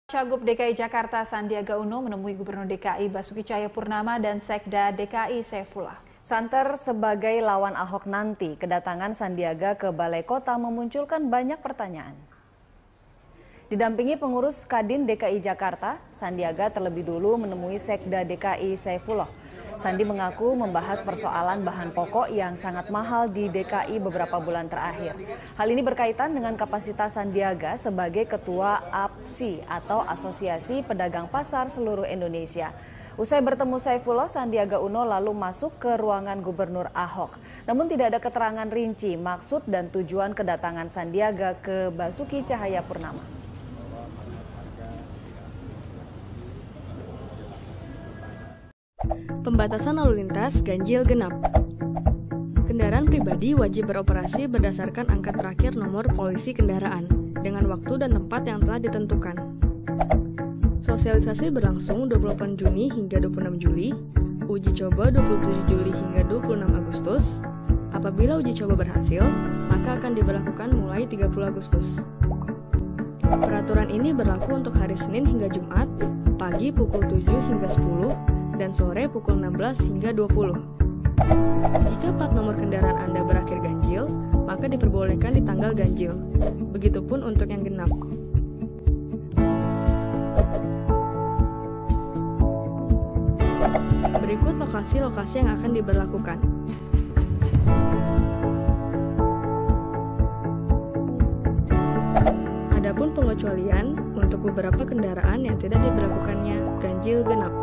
Cagup DKI Jakarta Sandiaga Uno menemui Gubernur DKI Basuki Cahayapurnama dan Sekda DKI Saifullah. Santer sebagai lawan Ahok nanti, kedatangan Sandiaga ke Balai Kota memunculkan banyak pertanyaan. Didampingi pengurus Kadin DKI Jakarta, Sandiaga terlebih dulu menemui Sekda DKI Saifullah. Sandi mengaku membahas persoalan bahan pokok yang sangat mahal di DKI beberapa bulan terakhir. Hal ini berkaitan dengan kapasitas Sandiaga sebagai Ketua APSI atau Asosiasi Pedagang Pasar Seluruh Indonesia. Usai bertemu Saifullah, Sandiaga Uno lalu masuk ke ruangan Gubernur Ahok. Namun tidak ada keterangan rinci maksud dan tujuan kedatangan Sandiaga ke Basuki Cahayapurnama. Pembatasan lalu lintas ganjil genap. Kendaraan pribadi wajib beroperasi berdasarkan angka terakhir nomor polisi kendaraan dengan waktu dan tempat yang telah ditentukan. Sosialisasi berlangsung 28 Juni hingga 26 Juli, uji coba 27 Juli hingga 26 Agustus. Apabila uji coba berhasil, maka akan diberlakukan mulai 30 Agustus. Peraturan ini berlaku untuk hari Senin hingga Jumat, pagi pukul 7 hingga 10, dan sore pukul 16 hingga 20. Jika plat nomor kendaraan Anda berakhir ganjil, maka diperbolehkan di tanggal ganjil. Begitupun untuk yang genap. Berikut lokasi-lokasi yang akan diberlakukan. Adapun pengecualian untuk beberapa kendaraan yang tidak diberlakukannya ganjil genap.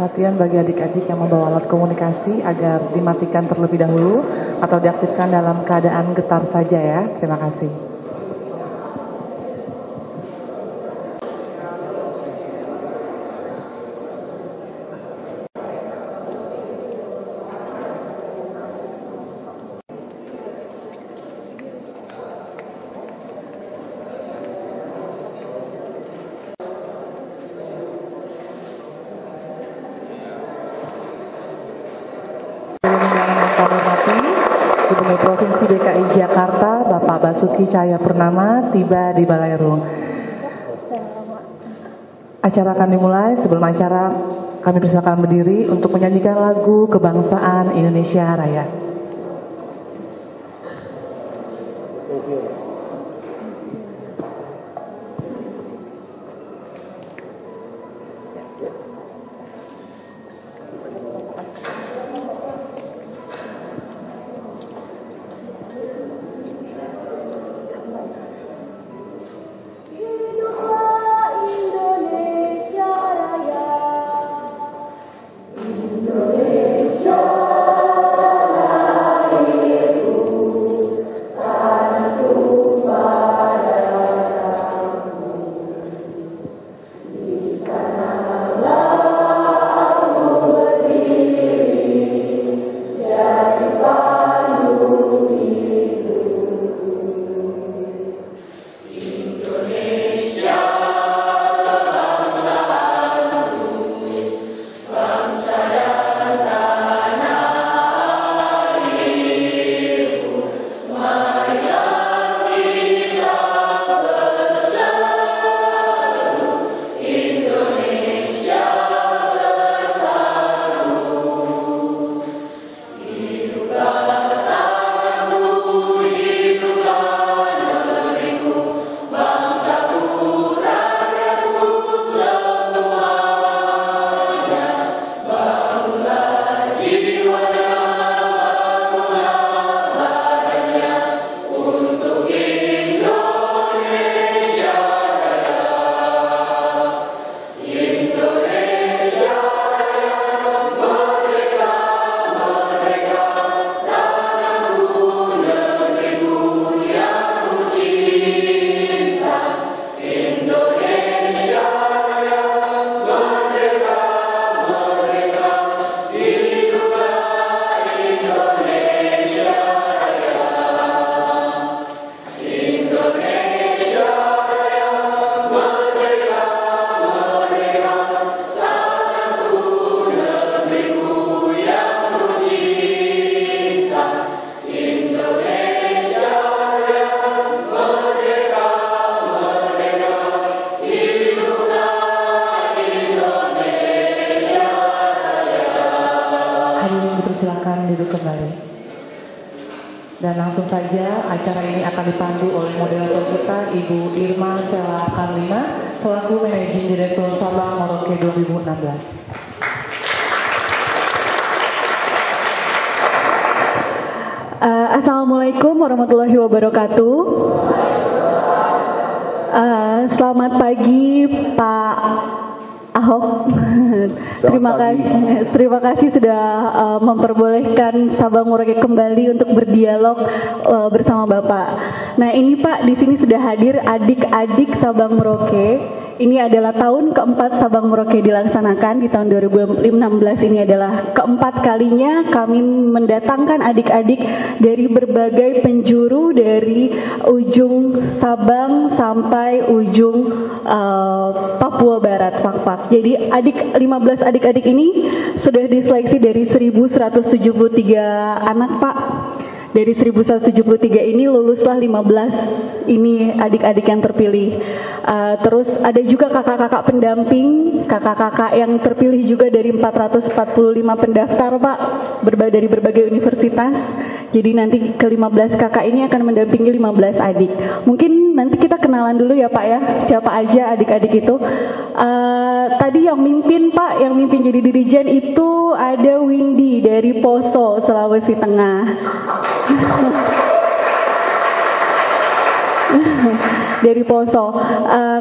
Perhatian bagi adik-adik yang membawa alat komunikasi agar dimatikan terlebih dahulu atau diaktifkan dalam keadaan getar saja ya. Terima kasih. Gubernur Provinsi DKI Jakarta, Bapak Basuki Cahayapurnama, tiba di Balai Rung. Acara akan dimulai. Sebelum acara, kami persilakan berdiri untuk menyanyikan lagu Kebangsaan Indonesia Raya. Indonesia Raya. dipersilakan duduk kembali. Dan langsung saja acara ini akan dipandu oleh moderator kita Ibu Irma Sela Karlina selaku Managing Director Sabang Merauke 2016. Assalamualaikum warahmatullahi wabarakatuh. Selamat pagi Pak Ahok. Terima kasih sudah memperbolehkan Sabang Merauke kembali untuk berdialog bersama Bapak. Nah ini Pak, di sini sudah hadir adik-adik Sabang Merauke. Ini adalah tahun keempat Sabang Merauke dilaksanakan. Di tahun 2016 ini adalah keempat kalinya kami mendatangkan adik-adik dari berbagai penjuru, dari ujung Sabang sampai ujung Papua Barat, Fakfak. Jadi 15 adik-adik ini sudah diseleksi dari 1173 anak Pak. Dari 1173 ini luluslah 15 ini adik-adik yang terpilih. Terus ada juga kakak-kakak pendamping, kakak-kakak yang terpilih juga dari 445 pendaftar Pak, dari berbagai universitas. Jadi nanti ke-15 kakak ini akan mendampingi 15 adik. Mungkin nanti kita kenalan dulu ya Pak ya, siapa aja adik-adik itu. Tadi yang mimpin Pak, yang mimpin jadi dirijen itu ada Windy dari Poso, Sulawesi Tengah. Dari Poso.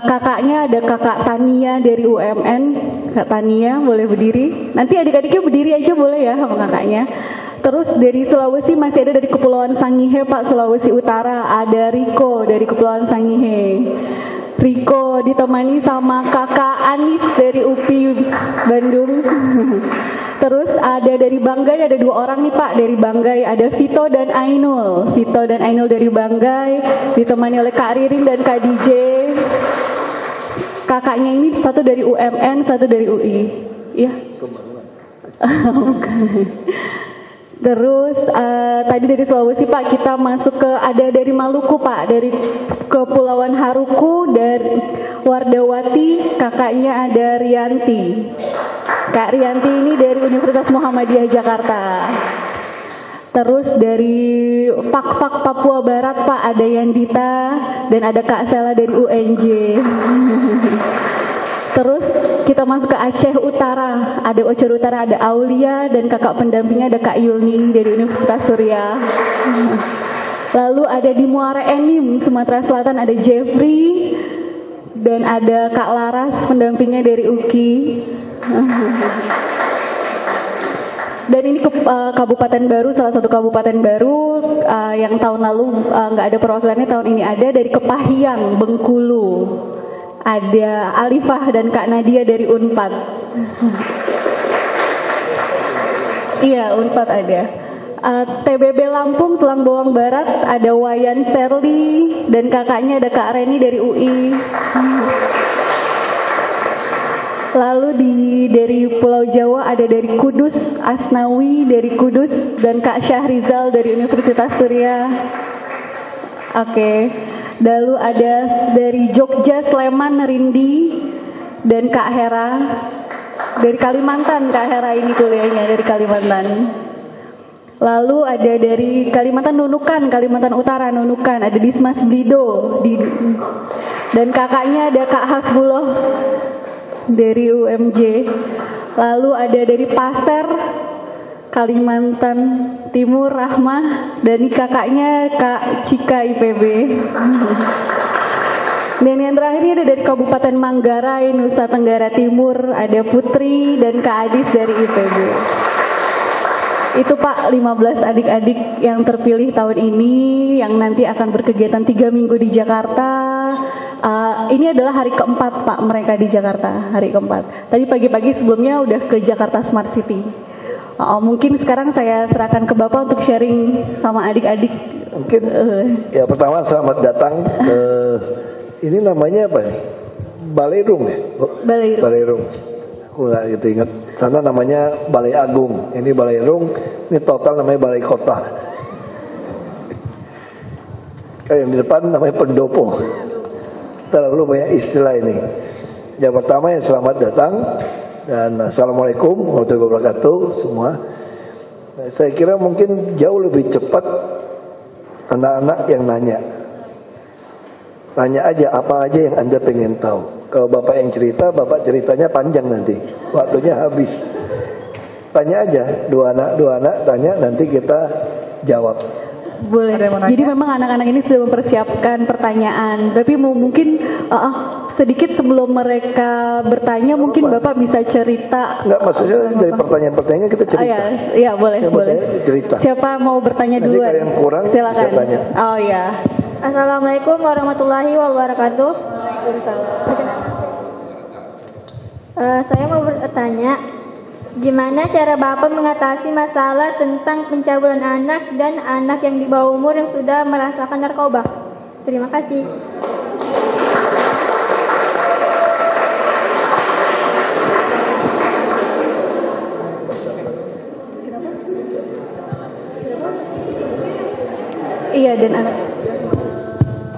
Kakaknya ada kakak Tania dari UMN. Kak Tania boleh berdiri. Nanti adik-adiknya berdiri aja boleh ya sama kakaknya. Terus dari Sulawesi masih ada dari Kepulauan Sangihe Pak, Sulawesi Utara. Ada Riko dari Kepulauan Sangihe. Riko ditemani sama kakak Anis dari UPI Bandung. Terus ada dari Banggai, ada 2 orang nih Pak dari Banggai, ada Vito dan Ainul. Vito dan Ainul dari Banggai ditemani oleh Kak Ririn dan Kak DJ. Kakaknya ini satu dari UMN, satu dari UI. Iya. Terus tadi dari Sulawesi Pak, kita masuk ke ada dari Maluku Pak, dari Kepulauan Haruku, dari Wardawati, kakaknya ada Rianti. Kak Rianti ini dari Universitas Muhammadiyah Jakarta. Terus dari Fakfak Papua Barat Pak, ada Yandita dan ada Kak Sela dari UNJ. Terus kita masuk ke Aceh Utara, ada Aceh Utara, ada Aulia dan kakak pendampingnya ada Kak Yulni dari Universitas Surya. Lalu ada di Muara Enim, Sumatera Selatan ada Jeffrey dan ada Kak Laras pendampingnya dari UKI. Dan ini kabupaten baru, salah satu kabupaten baru yang tahun lalu nggak ada perwakilannya, tahun ini ada dari Kepahyang, Bengkulu. Ada Alifah dan Kak Nadia dari Unpad. Iya, Unpad ada. TBB Lampung, Tulang Bawang Barat, ada Wayan Serli dan kakaknya ada Kak Reni dari UI. Lalu dari Pulau Jawa ada dari Kudus, Asnawi dari Kudus dan Kak Syahrizal dari Universitas Surya. Oke. Lalu ada dari Jogja, Sleman, Rindi dan Kak Hera dari Kalimantan. Kak Hera ini kuliahnya dari Kalimantan. Lalu ada dari Kalimantan Nunukan, Kalimantan Utara Nunukan, ada Dismas Blido dan kakaknya ada Kak Hasbullah dari UMJ. Lalu ada dari Pasir, Kalimantan Timur, Rahmah, dan kakaknya Kak Cika IPB. Dan yang terakhir ini ada dari Kabupaten Manggarai, Nusa Tenggara Timur, ada Putri dan Kak Adis dari IPB. Itu Pak 15 adik-adik yang terpilih tahun ini yang nanti akan berkegiatan 3 minggu di Jakarta. Ini adalah hari keempat Pak mereka di Jakarta, hari keempat. Tadi pagi-pagi sebelumnya udah ke Jakarta Smart City. Mungkin sekarang saya serahkan ke Bapak untuk sharing sama adik-adik. Mungkin ya pertama selamat datang ke ini namanya apa ya? Baleirung ya? Baleirung. Aku nggak gitu ingat. Karena namanya Balai Agung. Ini Baleirung. Ini total namanya Balai Kota. Kayak yang di depan namanya Pendopo. Terlalu banyak istilah ini. Yang pertama yang selamat datang. Dan Assalamualaikum warahmatullahi wabarakatuh semua. Saya kira mungkin jauh lebih cepat anak-anak yang nanya. Tanya aja apa aja yang Anda pengen tahu. Kalau Bapak yang cerita, Bapak ceritanya panjang nanti, waktunya habis. Tanya aja, dua anak tanya, nanti kita jawab. Boleh. Jadi memang anak-anak ini sudah mempersiapkan pertanyaan. Tapi mungkin sedikit sebelum mereka bertanya, mungkin Bapak bisa cerita. Enggak, maksudnya dari pertanyaan-pertanyaannya kita cerita. Iya boleh. Cerita. Siapa mau bertanya dulu? Nanti yang kurang silakan. bisa tanya. Oh ya. Assalamualaikum warahmatullahi wabarakatuh. Saya mau bertanya, gimana cara Bapak mengatasi masalah tentang pencabulan anak dan anak yang di bawah umur yang sudah merasakan narkoba? Terima kasih. Iya, dan anak.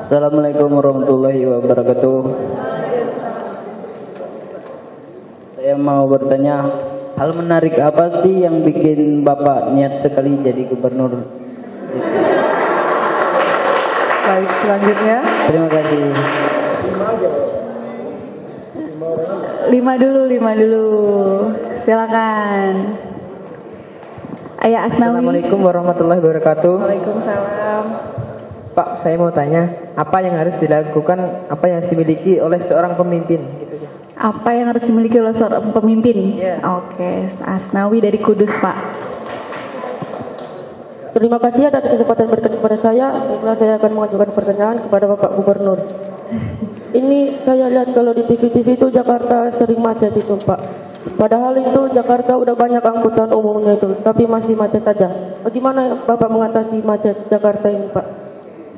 Assalamualaikum warahmatullahi wabarakatuh. Saya mau bertanya, hal menarik apa sih yang bikin Bapak niat sekali jadi gubernur? Baik, selanjutnya. Terima kasih. 5 dulu. Silakan. Ayah Asnawi. Assalamualaikum warahmatullahi wabarakatuh. Waalaikumsalam. Pak, saya mau tanya, apa yang harus dilakukan, apa yang harus dimiliki oleh seorang pemimpin? Gitu aja. Apa yang harus dimiliki oleh seorang pemimpin? Yeah. Oke, Asnawi dari Kudus, Pak. Terima kasih atas kesempatan berkenan kepada saya. Setelah saya akan mengajukan pertanyaan kepada Bapak Gubernur. Ini saya lihat kalau di TV-TV itu Jakarta sering macet itu, Pak. Padahal itu Jakarta udah banyak angkutan umumnya itu, tapi masih macet aja. Bagaimana Bapak mengatasi macet Jakarta ini, Pak?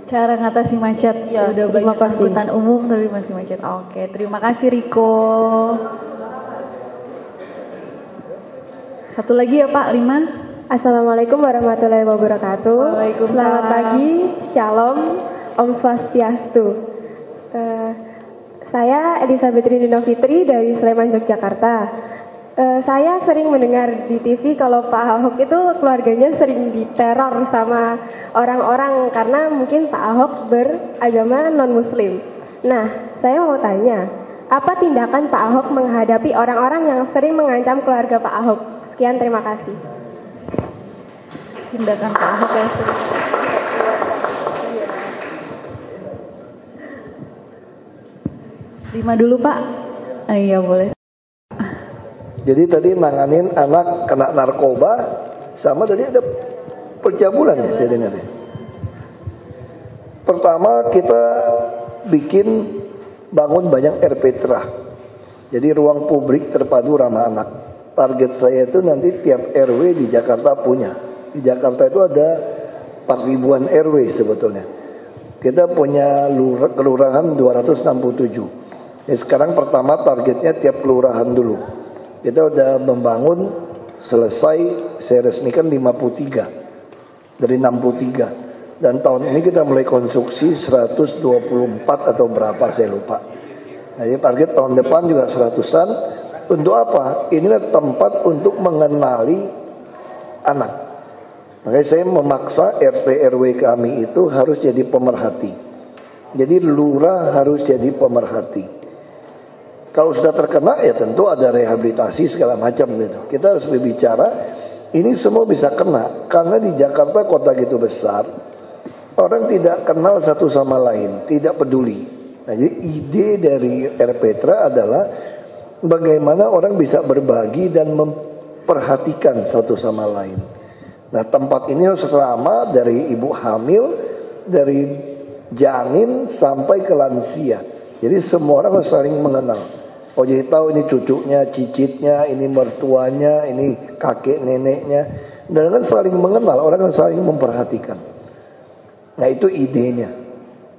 Cara ngatasi macet, ya, udah banyak angkutan umum tapi masih macet. Oke, terima kasih Riko. Satu lagi ya Pak, 5. Assalamualaikum warahmatullahi wabarakatuh. Waalaikumsalam. Selamat pagi, Shalom, Om Swastiastu. Saya Elizabeth Ridino Fitri dari Sleman, Yogyakarta. Saya sering mendengar di TV kalau Pak Ahok itu keluarganya sering diteror sama orang-orang karena mungkin Pak Ahok beragama non-muslim. Nah, saya mau tanya, apa tindakan Pak Ahok menghadapi orang-orang yang sering mengancam keluarga Pak Ahok? Sekian, terima kasih. Tindakan Pak Ahok yang sering. Lima dulu Pak. Iya boleh. Jadi tadi nanganin anak kena narkoba, sama tadi ada pencabulan ya saya dengar. Pertama kita bangun banyak RPTRA. Jadi ruang publik terpadu ramah anak. Target saya itu nanti tiap RW di Jakarta punya. Di Jakarta itu ada 4.000-an RW sebetulnya. Kita punya kelurahan 267. Sekarang pertama targetnya tiap kelurahan dulu. Kita udah membangun selesai, saya resmikan 53 dari 63. Dan tahun ini kita mulai konstruksi 124 atau berapa saya lupa. Jadi target tahun depan juga 100-an. Untuk apa? Inilah tempat untuk mengenali anak. Makanya saya memaksa RT RW kami itu harus jadi pemerhati. Jadi lurah harus jadi pemerhati. Kalau sudah terkena ya tentu ada rehabilitasi segala macam gitu. Kita harus berbicara, ini semua bisa kena. Karena di Jakarta kota gitu besar, orang tidak kenal satu sama lain, tidak peduli. Nah, jadi ide dari RPTRA adalah bagaimana orang bisa berbagi dan memperhatikan satu sama lain. Nah, tempat ini harus ramah dari ibu hamil, dari janin sampai ke lansia. Jadi semua orang harus saling mengenal. Oh jadi tahu ini cucunya, cicitnya, ini mertuanya, ini kakek neneknya. Dan kan saling mengenal, orang kan saling memperhatikan. Nah itu idenya.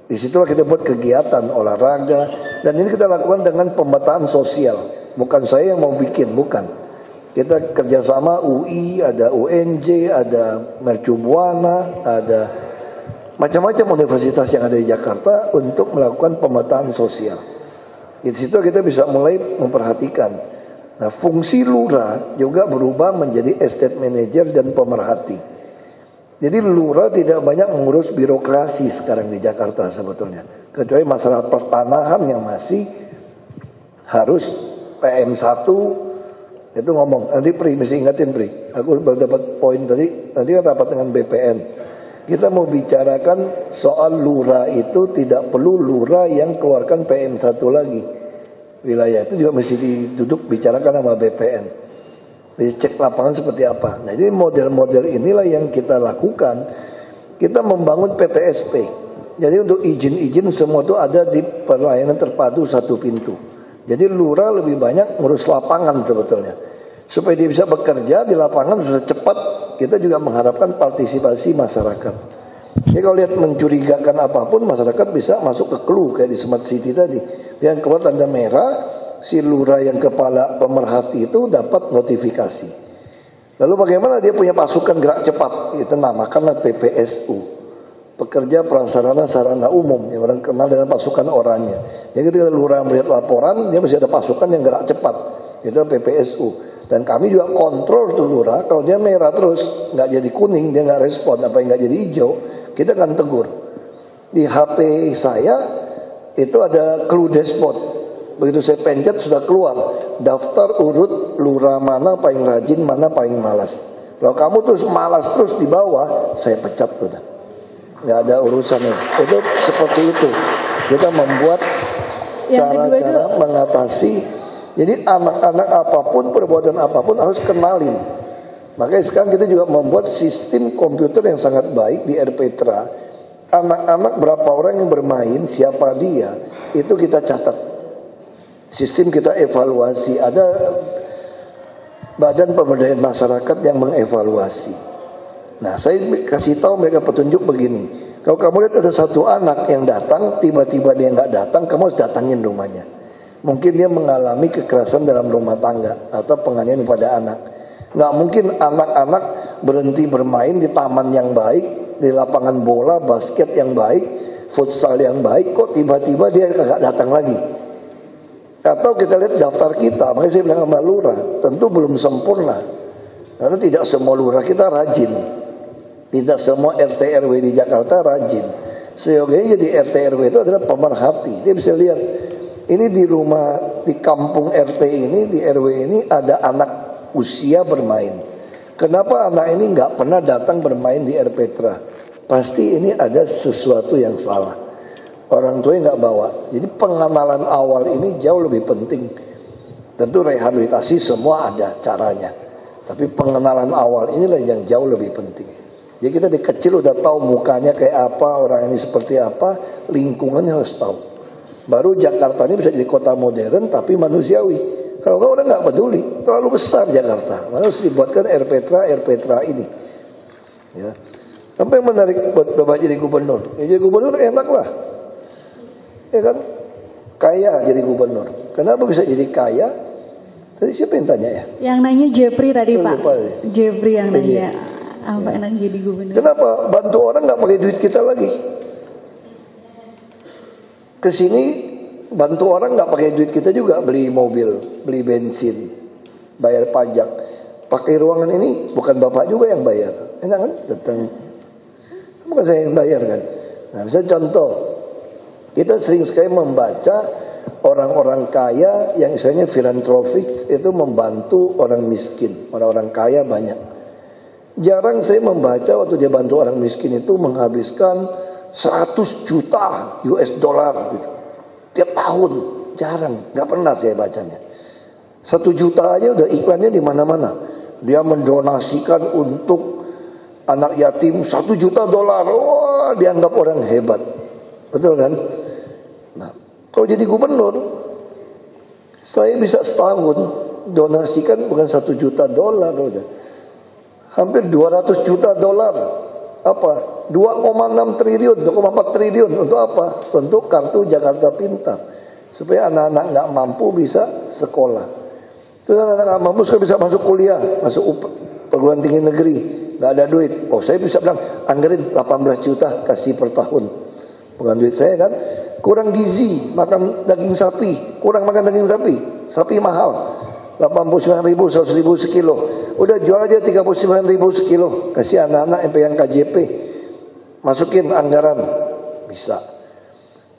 Disitulah kita buat kegiatan olahraga. Dan ini kita lakukan dengan pemetaan sosial. Bukan saya yang mau bikin, bukan. Kita kerjasama UI, ada UNJ, ada Mercubuana, ada macam-macam universitas yang ada di Jakarta untuk melakukan pemetaan sosial. Di situ kita bisa mulai memperhatikan Nah, fungsi lurah juga berubah menjadi estate manager dan pemerhati. Jadi lurah tidak banyak mengurus birokrasi sekarang di Jakarta sebetulnya. Kecuali masalah pertanahan yang masih harus PM1 itu ngomong. Nanti Pri, mesti ingatin Pri. Aku baru dapat poin tadi. Nanti kan rapat dengan BPN. Kita mau bicarakan soal lurah itu tidak perlu lurah yang keluarkan PM1 lagi. Wilayah itu juga mesti duduk bicarakan sama BPN. Cek lapangan seperti apa. Nah, jadi model-model inilah yang kita lakukan. Kita membangun PTSP. Jadi untuk izin-izin semua itu ada di pelayanan terpadu satu pintu. Jadi lurah lebih banyak ngurus lapangan sebetulnya. Supaya dia bisa bekerja di lapangan sudah cepat. Kita juga mengharapkan partisipasi masyarakat. Jadi kalau lihat mencurigakan apapun, masyarakat bisa masuk ke clue kayak di Smart City tadi. Yang keluar tanda merah, si lurah yang kepala pemerhati itu dapat notifikasi. Lalu bagaimana dia punya pasukan gerak cepat? Itu namakanlah PPSU, pekerja prasarana sarana umum, yang orang kenal dengan pasukan oranye. Jadi ketika lurah melihat laporan, dia mesti ada pasukan yang gerak cepat. Itu PPSU. Dan kami juga kontrol tuh lurah. Kalau dia merah terus, nggak jadi kuning, dia nggak respon, apa yang nggak jadi hijau, kita akan tegur. Di HP saya itu ada clue dashboard. Begitu saya pencet sudah keluar daftar urut lurah mana paling rajin, mana paling malas. Kalau kamu terus malas terus di bawah, saya pecat sudah. Nggak ada urusannya. Itu seperti itu. Kita membuat cara-cara mengatasi. Jadi anak-anak apapun, perbuatan apapun harus kenalin. Makanya sekarang kita juga membuat sistem komputer yang sangat baik di RPTRA. Anak-anak berapa orang yang bermain, siapa dia, itu kita catat. Sistem kita evaluasi. Ada Badan Pemberdayaan Masyarakat yang mengevaluasi. Nah, saya kasih tahu mereka petunjuk begini. Kalau kamu lihat ada satu anak yang datang, tiba-tiba dia nggak datang, kamu harus datangin rumahnya. Mungkin dia mengalami kekerasan dalam rumah tangga atau penganiayaan pada anak. Nggak mungkin anak-anak berhenti bermain di taman yang baik, di lapangan bola, basket yang baik, futsal yang baik, kok tiba-tiba dia nggak datang lagi. Atau kita lihat daftar kita, makanya saya bilang sama lurah, tentu belum sempurna. Karena tidak semua lurah kita rajin. Tidak semua RT RW di Jakarta rajin. Seyogianya jadi RT RW itu adalah pemerhati. Dia bisa lihat, ini di rumah, di kampung RT ini, di RW ini ada anak usia bermain. Kenapa anak ini nggak pernah datang bermain di RPTRA? Pasti ini ada sesuatu yang salah. Orang tuanya nggak bawa. Jadi pengenalan awal ini jauh lebih penting. Tentu rehabilitasi semua ada caranya. Tapi pengenalan awal inilah yang jauh lebih penting. Jadi kita di kecil udah tahu mukanya kayak apa, orang ini seperti apa, lingkungannya harus tahu. Baru Jakarta ini bisa jadi kota modern tapi manusiawi. Kalau nggak orang nggak peduli, terlalu besar Jakarta. Harus dibuatkan RPTRA ini. Ya. Apa yang menarik buat Bapak jadi gubernur? Ya, jadi gubernur enak lah. Ya kan? Kaya jadi gubernur. Kenapa bisa jadi kaya? Tadi siapa yang tanya ya? Yang nanya Jeffrey tadi Pak. Jeffrey yang nanya. Iya. Apa enak jadi gubernur? Kenapa? Bantu orang nggak pakai duit kita lagi. Kesini bantu orang nggak pakai duit kita juga, beli mobil, beli bensin, bayar pajak. Pakai ruangan ini bukan Bapak juga yang bayar. Enak kan? Datang. Bukan saya yang bayar kan. Nah, misalnya contoh, kita sering sekali membaca orang-orang kaya yang istilahnya filantropik itu membantu orang miskin. Orang-orang kaya banyak. Jarang saya membaca waktu dia bantu orang miskin itu menghabiskan 100 juta US dollar gitu. Tiap tahun. Jarang, nggak pernah saya bacanya. 1 juta aja udah iklannya di mana-mana. Dia mendonasikan untuk anak yatim 1 juta dolar. Wah, dianggap orang hebat. Betul kan? Nah, kalau jadi gubernur, saya bisa setahun donasikan bukan 1 juta dolar udah. Hampir 200 juta dolar. Apa? 2,6 triliun, 2,4 triliun untuk apa? Untuk kartu Jakarta Pintar. Supaya anak-anak nggak mampu bisa sekolah. Terus anak-anak nggak mampu bisa masuk kuliah, masuk perguruan tinggi negeri. Nggak ada duit. Oh, saya bisa bilang anggarin 18 juta kasih per tahun. Bukan duit saya kan. Kurang gizi, makan daging sapi. Kurang makan daging sapi. Sapi mahal. 89.000, 100.000 sekilo. Udah jual aja 39.000 sekilo. Kasih anak-anak yang KJP. Masukin anggaran. Bisa.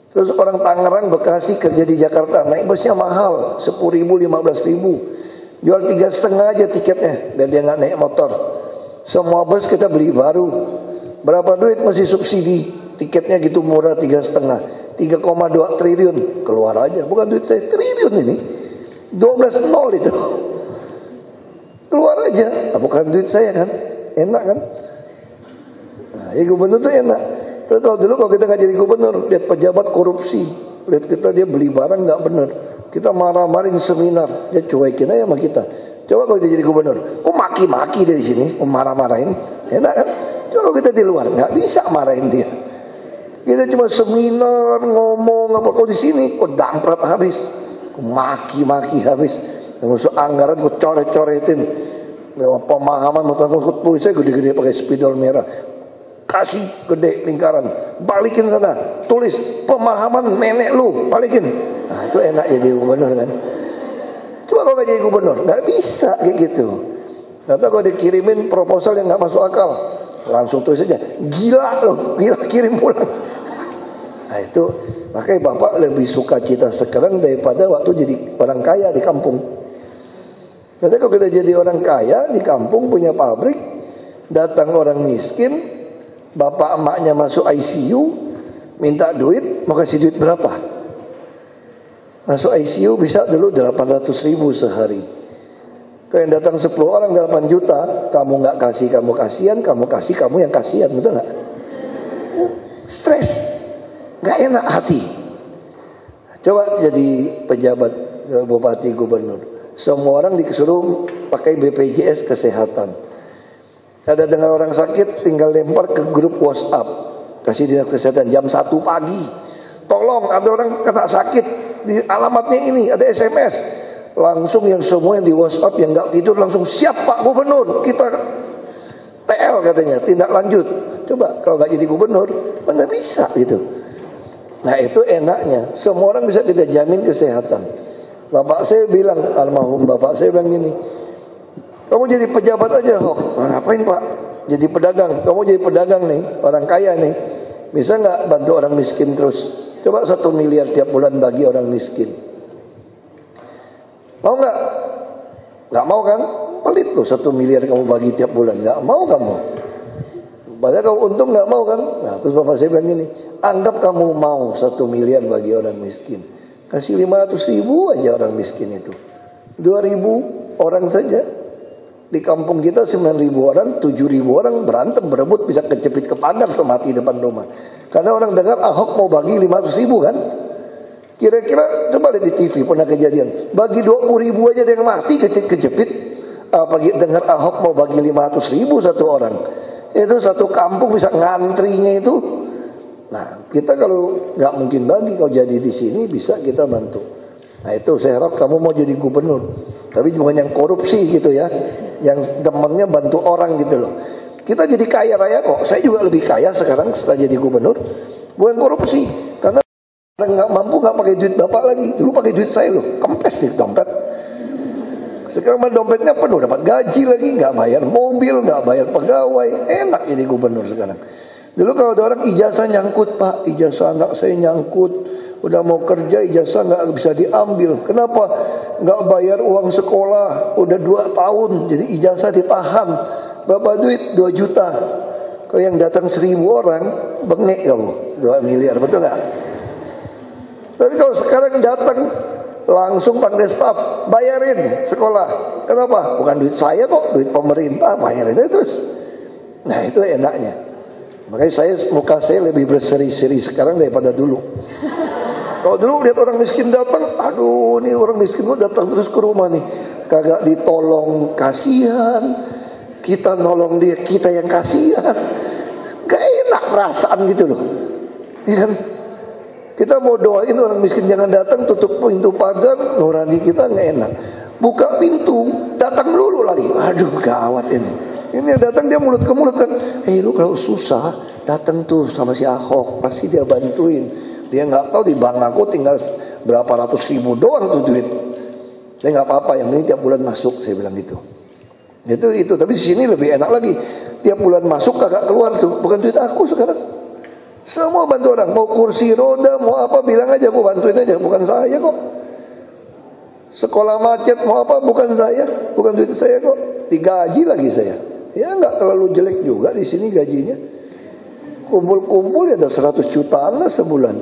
Terus orang Tangerang, Bekasi kerja di Jakarta, naik busnya mahal, 10.000, 15.000. Jual 3,5 aja tiketnya, dan dia nggak naik motor. Semua bus kita beli baru. Berapa duit masih subsidi? Tiketnya gitu murah, 3,5. 3,2 triliun keluar aja. Bukan duit saya, triliun ini. 12 nol itu. Keluar aja. Nah, bukan duit saya kan. Enak kan? Nah, ya gubernur tuh enak. Terus kalau kita nggak jadi gubernur, lihat pejabat korupsi, lihat kita dia beli barang nggak benar, kita marah-marahin seminar, dia cuekin aja sama kita. Coba kalau dia jadi gubernur, maki-maki dari sini, marah-marahin, enak kan? Coba kalau kita di luar, nggak bisa marahin dia. Kita cuma seminar, ngomong apa, kalau di sini, damprat habis, maki-maki habis, masuk anggaran, coret-coretin, pemahaman, tulis saya gede-gede pakai spidol merah. Kasih gede lingkaran, balikin sana, tulis pemahaman nenek lu, balikin. Nah itu enak jadi gubernur kan. Coba kalau nggak jadi gubernur, nggak bisa kayak gitu. Atau kalau dikirimin proposal yang nggak masuk akal, langsung tulis aja, gila loh, gila kirim pulang. Nah itu makanya bapak lebih suka cita sekarang daripada waktu jadi orang kaya di kampung. Karena kalau kita jadi orang kaya di kampung punya pabrik, datang orang miskin. Bapak emaknya masuk ICU, minta duit, mau kasih duit berapa? Masuk ICU bisa dulu 800.000 sehari. Kalau yang datang 10 orang 8 juta, kamu nggak kasih, kamu kasihan, kamu kasih, kamu yang kasihan, betul nggak? Stres, nggak enak hati. Coba jadi pejabat, bupati, gubernur, semua orang disuruh pakai BPJS kesehatan. Ada dengan orang sakit tinggal lempar ke grup WhatsApp, kasih dinas kesehatan jam 1 pagi. Tolong ada orang kena sakit di alamatnya ini, ada SMS. Langsung yang semua yang di WhatsApp yang nggak tidur langsung siap Pak Gubernur, kita TL katanya, tindak lanjut. Coba kalau nggak jadi gubernur, mana bisa gitu. Nah itu enaknya, semua orang bisa kita jamin kesehatan. Bapak saya bilang, almarhum bapak saya bilang gini, kamu jadi pejabat aja kok. Nah, ngapain Pak? Jadi pedagang. Kamu jadi pedagang nih, orang kaya nih. Bisa nggak bantu orang miskin terus? Coba 1 miliar tiap bulan bagi orang miskin. Mau nggak? Nggak mau kan? Pelit loh 1 miliar kamu bagi tiap bulan. Nggak mau kamu. Padahal kamu untung nggak mau kan? Nah terus bapak saya bilang gini, anggap kamu mau 1 miliar bagi orang miskin. Kasih 500.000 aja orang miskin itu. 2.000 orang saja. Di kampung kita 9.000 orang, 7.000 orang berantem, berebut, bisa kecepit ke pagar atau mati depan rumah. Karena orang dengar Ahok mau bagi 500.000 kan. Kira-kira coba lihat di TV pernah kejadian. Bagi 20.000 aja ada yang mati kejepit. Apalagi dengar Ahok mau bagi 500.000 satu orang. Itu satu kampung bisa ngantrinya itu. Nah kita kalau nggak mungkin bagi, kalau jadi di sini bisa kita bantu. Nah itu saya harap kamu mau jadi gubernur. Tapi bukan yang korupsi gitu ya. Yang temennya bantu orang gitu loh. Kita jadi kaya raya kok. Saya juga lebih kaya sekarang setelah jadi gubernur. Bukan korupsi. Karena orang nggak mampu nggak pakai duit bapak lagi. Dulu pakai duit saya loh. Kempes di dompet. Sekarang dompetnya penuh. Dapat gaji lagi. Nggak bayar mobil. Nggak bayar pegawai. Enak jadi gubernur sekarang. Dulu kalau ada orang ijazah nyangkut Pak. Ijazah anak saya nyangkut. Udah mau kerja ijazah nggak bisa diambil. Kenapa? Nggak bayar uang sekolah. Udah 2 tahun. Jadi ijazah ditahan. Berapa duit? 2 juta. Kalau yang datang 1.000 orang, bengek kamu. 2 miliar, betul nggak? Tapi kalau sekarang datang langsung panggil staf, bayarin sekolah. Kenapa? Bukan duit saya kok, duit pemerintah, bayarin itu terus. Nah itu enaknya. Makanya muka saya lebih berseri-seri sekarang daripada dulu. Kalau dulu lihat orang miskin datang, aduh nih orang miskin lu datang terus ke rumah nih, kagak ditolong, kasihan. Kita nolong dia, kita yang kasihan. Gak enak perasaan gitu loh. Ya kan? Kita mau doain orang miskin jangan datang, tutup pintu pagar, nurani kita nggak enak. Buka pintu, datang dulu lagi. Aduh gawat ini. Ini datang dia mulut ke mulut kan. Lu kalau susah datang tuh sama si Ahok, pasti dia bantuin. Dia nggak tahu di bank aku tinggal berapa ratus ribu doang tuh duit. Saya nggak apa-apa, yang ini tiap bulan masuk, saya bilang gitu. Itu, tapi di sini lebih enak lagi. Tiap bulan masuk kagak keluar tuh, bukan duit aku sekarang. Semua bantu orang, mau kursi roda, mau apa bilang aja, aku bantuin aja, bukan saya kok. Sekolah macet mau apa, bukan saya, bukan duit saya kok. Digaji lagi saya. Ya nggak terlalu jelek juga di sini gajinya. Kumpul-kumpul ya ada 100 jutaan lah sebulan.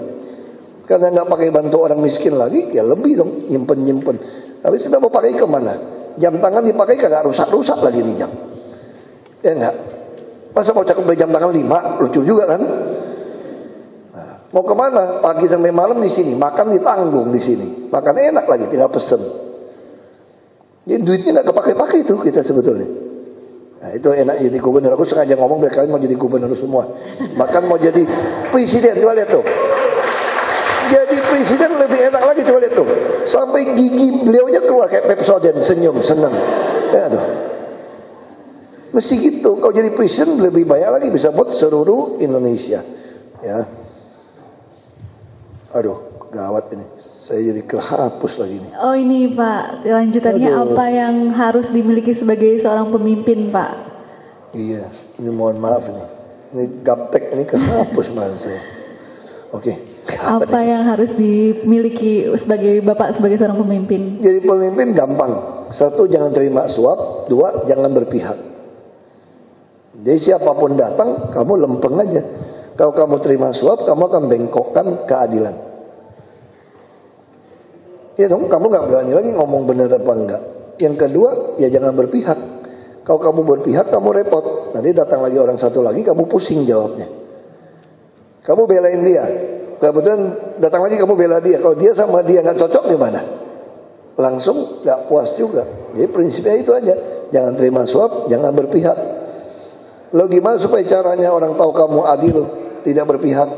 Karena nggak pakai bantu orang miskin lagi, ya lebih dong nyimpen. Habis kita mau pakai kemana? Jam tangan dipakai kagak rusak-rusak lagi nih jam. Ya enggak? Masa mau cakep beli jam tangan 5? Lucu juga kan? Nah, mau kemana? Pagi sampai malam di sini, makan ditanggung di sini. Makan enak lagi, tinggal pesen. Jadi duitnya nggak kepake-pakai itu kita sebetulnya. Nah, itu enak jadi gubernur. Aku sengaja ngomong biar kalian mau jadi gubernur semua. Bahkan mau jadi presiden, coba lihat tuh. Jadi presiden lebih enak lagi, coba lihat tuh. Sampai gigi beliaunya keluar kayak Pepsodent, senyum, senang. Ya tuh. Mesti gitu. Kalau jadi presiden lebih banyak lagi, bisa buat seluruh Indonesia. Ya. Aduh, gawat ini. Saya jadi kehapus lagi nih. Oh ini Pak, lanjutannya apa yang harus dimiliki sebagai seorang pemimpin Pak? Iya, ini mohon maaf nih. Ini gaptek, ini kehapus malah saya. Oke. Apa yang harus dimiliki sebagai Bapak sebagai seorang pemimpin? Jadi pemimpin gampang. 1, jangan terima suap. 2, jangan berpihak. Jadi siapapun datang, kamu lempeng aja. Kalau kamu terima suap, kamu akan bengkokkan keadilan. Ya dong, kamu gak berani lagi ngomong benar apa enggak. Yang kedua, ya jangan berpihak. Kalau kamu berpihak, kamu repot. Nanti datang lagi orang satu lagi, kamu pusing jawabnya. Kamu belain dia. Kebetulan datang lagi kamu bela dia. Kalau dia sama dia gak cocok gimana? Langsung gak puas juga. Jadi prinsipnya itu aja. Jangan terima suap, jangan berpihak. Lalu gimana supaya caranya orang tahu kamu adil, tidak berpihak?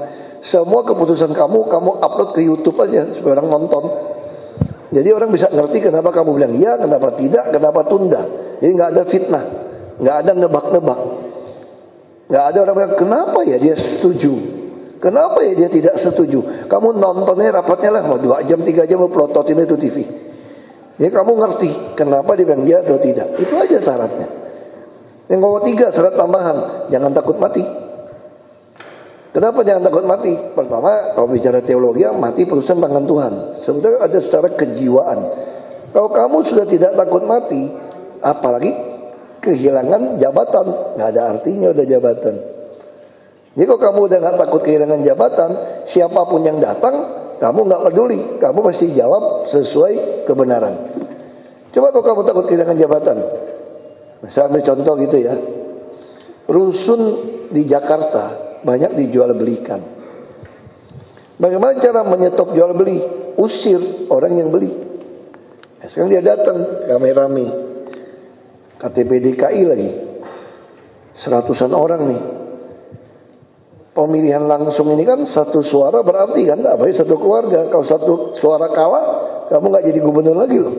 Semua keputusan kamu upload ke YouTube aja supaya orang nonton. Jadi orang bisa ngerti kenapa kamu bilang ya, kenapa tidak, kenapa tunda. Jadi nggak ada fitnah, nggak ada nebak-nebak, nggak ada orang bilang kenapa ya dia setuju, kenapa ya dia tidak setuju. Kamu nontonnya rapatnya lah, mau 2 jam 3 jam mau pelototin itu TV. Jadi kamu ngerti kenapa dia bilang ya atau tidak. Itu aja syaratnya. Yang nomor 3 syarat tambahan, jangan takut mati. Kenapa jangan takut mati? Pertama, kalau bicara teologi, mati perusahaan tangan Tuhan. Sebenarnya ada secara kejiwaan. Kalau kamu sudah tidak takut mati, apalagi kehilangan jabatan, nggak ada artinya udah jabatan. Jadi kalau kamu udah nggak takut kehilangan jabatan, siapapun yang datang, kamu nggak peduli, kamu pasti jawab sesuai kebenaran. Coba kalau kamu takut kehilangan jabatan, saya ambil contoh gitu ya, rusun di Jakarta banyak dijual belikan. Bagaimana cara menyetop jual beli? Usir orang yang beli. Sekarang dia datang rame-rame, KTP DKI lagi, 100-an orang nih. Pemilihan langsung ini kan 1 suara berarti kan, apalagi 1 keluarga. Kalau 1 suara kalah, kamu nggak jadi gubernur lagi loh.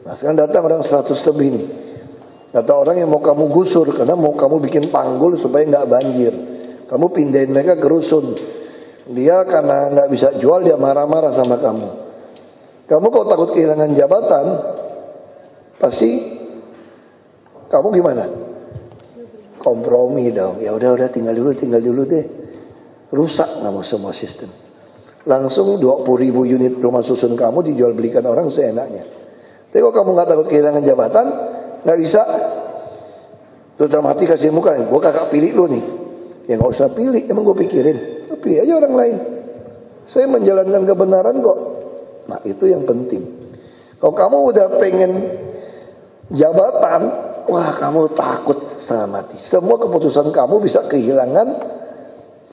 Nah sekarang datang orang 100 lebih nih. Kata orang yang mau kamu gusur karena mau kamu bikin tanggul supaya nggak banjir. Kamu pindahin mereka ke rusun. Dia karena nggak bisa jual, dia marah-marah sama kamu. Kamu kalau takut kehilangan jabatan, pasti kamu gimana? Kompromi dong. Ya udah tinggal dulu deh. Rusak kamu semua sistem. Langsung 20.000 unit rumah susun kamu dijual belikan orang seenaknya. Tapi kalau kamu nggak takut kehilangan jabatan, nggak bisa. Terus dalam hati kasih muka, gue kakak pilih lu nih. Ya nggak usah pilih, emang gue pikirin. Pilih aja orang lain. Saya menjalankan kebenaran kok. Nah itu yang penting. Kalau kamu udah pengen jabatan, wah kamu takut setengah mati. Semua keputusan kamu bisa kehilangan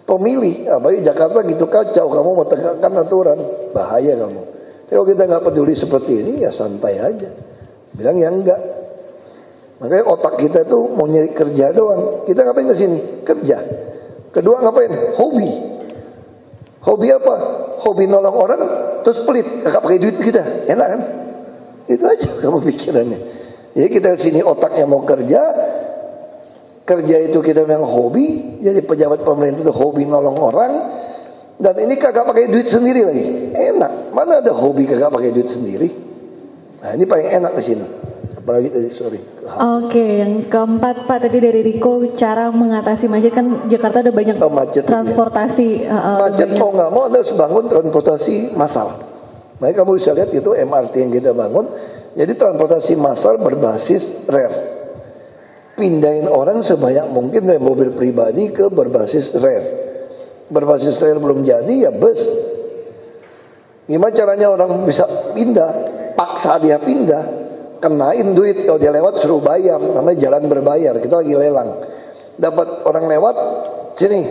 pemilih. Apalagi Jakarta gitu kacau, kamu mau tegakkan aturan, bahaya kamu. Tapi kalau kita nggak peduli seperti ini, ya santai aja. Bilang ya enggak. Makanya otak kita tuh mau nyari kerja doang. Kita ngapain ke sini? Kerja. Kedua ngapain? Hobi. Hobi apa? Hobi nolong orang, terus pelit, kakak pakai duit kita, enak kan? Itu aja kamu pikirannya. Jadi kita sini otaknya mau kerja itu kita memang hobi. Jadi pejabat pemerintah itu hobi nolong orang, dan ini kakak pakai duit sendiri lagi, enak. Mana ada hobi kakak pakai duit sendiri? Nah ini paling enak di sini. Apalagi tadi sorry. Oke, yang keempat Pak tadi dari Riko, cara mengatasi macet kan Jakarta ada banyak macet transportasi. Macet mau nggak mau Anda harus bangun transportasi massal. Makanya kamu bisa lihat itu MRT yang kita bangun. Jadi transportasi massal berbasis rel. Pindahin orang sebanyak mungkin dari mobil pribadi ke berbasis rel. Berbasis rel belum jadi ya bus. Gimana caranya orang bisa pindah? Paksa dia pindah. Kenain duit, kalau dia lewat suruh bayar, namanya jalan berbayar. Kita lagi lelang, dapat orang lewat sini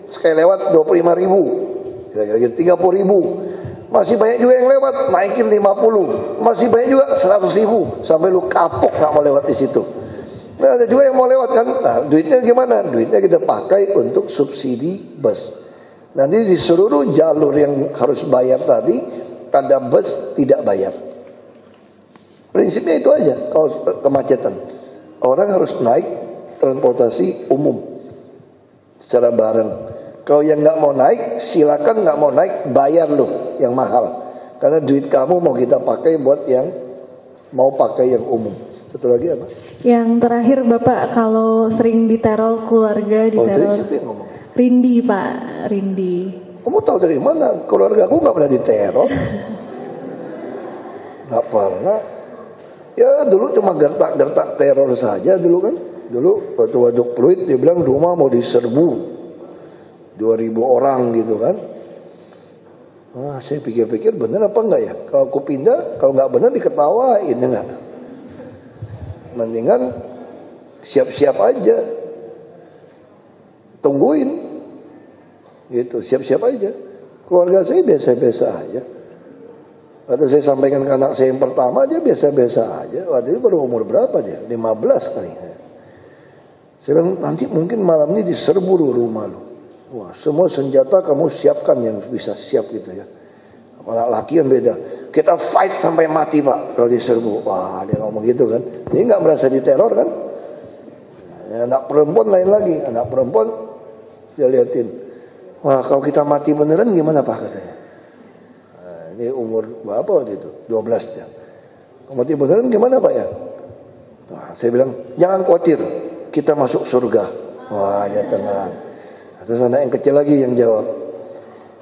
sekali lewat 25.000, kira-kira 30.000. Masih banyak juga yang lewat, naikin 50, masih banyak juga 100.000 sampai lu kapok nggak mau lewat di situ. Nah, ada juga yang mau lewat kan. Nah, duitnya gimana? Duitnya kita pakai untuk subsidi bus. Nanti di seluruh jalur yang harus bayar tadi tanda bus tidak bayar. Prinsipnya itu aja. Kalau kemacetan, orang harus naik transportasi umum secara bareng. Kalau yang nggak mau naik, silakan nggak mau naik, bayar loh yang mahal. Karena duit kamu mau kita pakai buat yang mau pakai yang umum. Satu lagi apa? Yang terakhir Bapak, kalau sering diteror keluarga, diteror. Rindi Pak, Rindi. Kamu tahu dari mana? Keluarga aku nggak pernah diteror. Nggak pernah. Ya dulu cuma gertak-gertak teror saja dulu kan. Dulu waktu Waduk Pluit dia bilang rumah mau diserbu 2.000 orang gitu kan. Wah saya pikir-pikir bener apa enggak ya. Kalau aku pindah, kalau nggak bener diketawain ya enggak. Mendingan siap-siap aja. Tungguin. Gitu, siap-siap aja. Keluarga saya biasa-biasa aja. Waktu saya sampaikan ke anak saya yang pertama, dia biasa-biasa aja. Waktu itu baru umur berapa dia? 15 kali. Saya bilang, nanti mungkin malam ini diserbu rumah lu. Wah, semua senjata kamu siapkan yang bisa siap gitu ya. Anak laki yang beda. Kita fight sampai mati Pak kalau diserbu. Wah, dia ngomong gitu kan. Dia nggak merasa diteror kan. Anak perempuan lain lagi. Anak perempuan, dia liatin. Wah, kalau kita mati beneran gimana Pak katanya. Ini umur berapa waktu itu? 12 ya. Mati beneran gimana Pak ya? Nah, saya bilang, jangan khawatir, kita masuk surga. Wah, dia tenang. Terus anak yang kecil lagi yang jawab.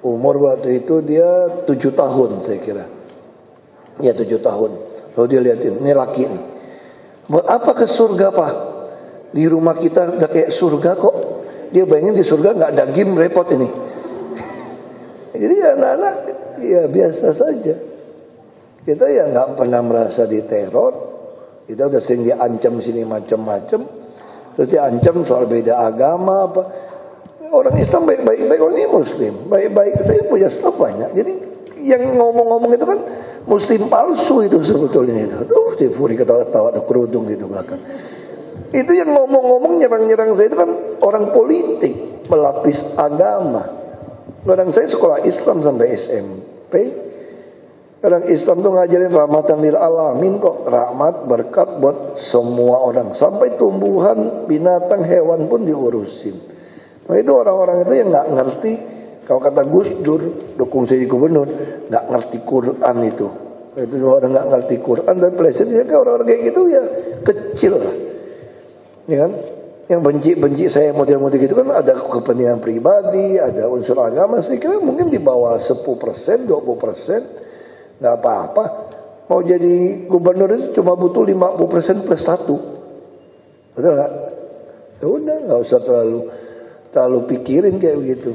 Umur waktu itu dia 7 tahun saya kira. Ya 7 tahun. Lalu dia liatin, ini laki nih. Buat apa ke surga Pak? Di rumah kita udah kayak surga kok. Dia bayangin di surga nggak ada game repot ini. Jadi anak-anak ya biasa saja. Kita ya nggak pernah merasa diteror. Kita udah sering diancam sini macam-macam. Terus diancam soal beda agama apa. Orang Islam baik-baik, orang ini Muslim baik-baik. Saya punya staf banyak. Jadi yang ngomong-ngomong itu kan Muslim palsu itu sebetulnya itu. Tuh Tifuri ketawa-ketawa ada kerudung gitu belakang. Itu yang ngomong-ngomong nyerang-nyerang saya itu kan orang politik pelapis agama. Orang saya sekolah Islam sampai SMP. Orang Islam tuh ngajarin rahmatan lil alamin kok. Rahmat, berkat buat semua orang. Sampai tumbuhan, binatang, hewan pun diurusin. Nah itu orang-orang itu yang gak ngerti. Kalau kata Gus Dur, dukung saya gubernur, gak ngerti Quran itu. Itu orang gak ngerti Quran dan presiden. Ya, orang-orang kayak gitu ya kecil lah. Ya kan? Yang benci-benci saya model-model gitu kan ada kepentingan pribadi, ada unsur agama. Saya kira mungkin di bawah 10%, 20%, nggak apa-apa. Mau jadi gubernur itu cuma butuh 50% plus 1. Betul nggak? Ya udah, nggak usah terlalu pikirin kayak begitu.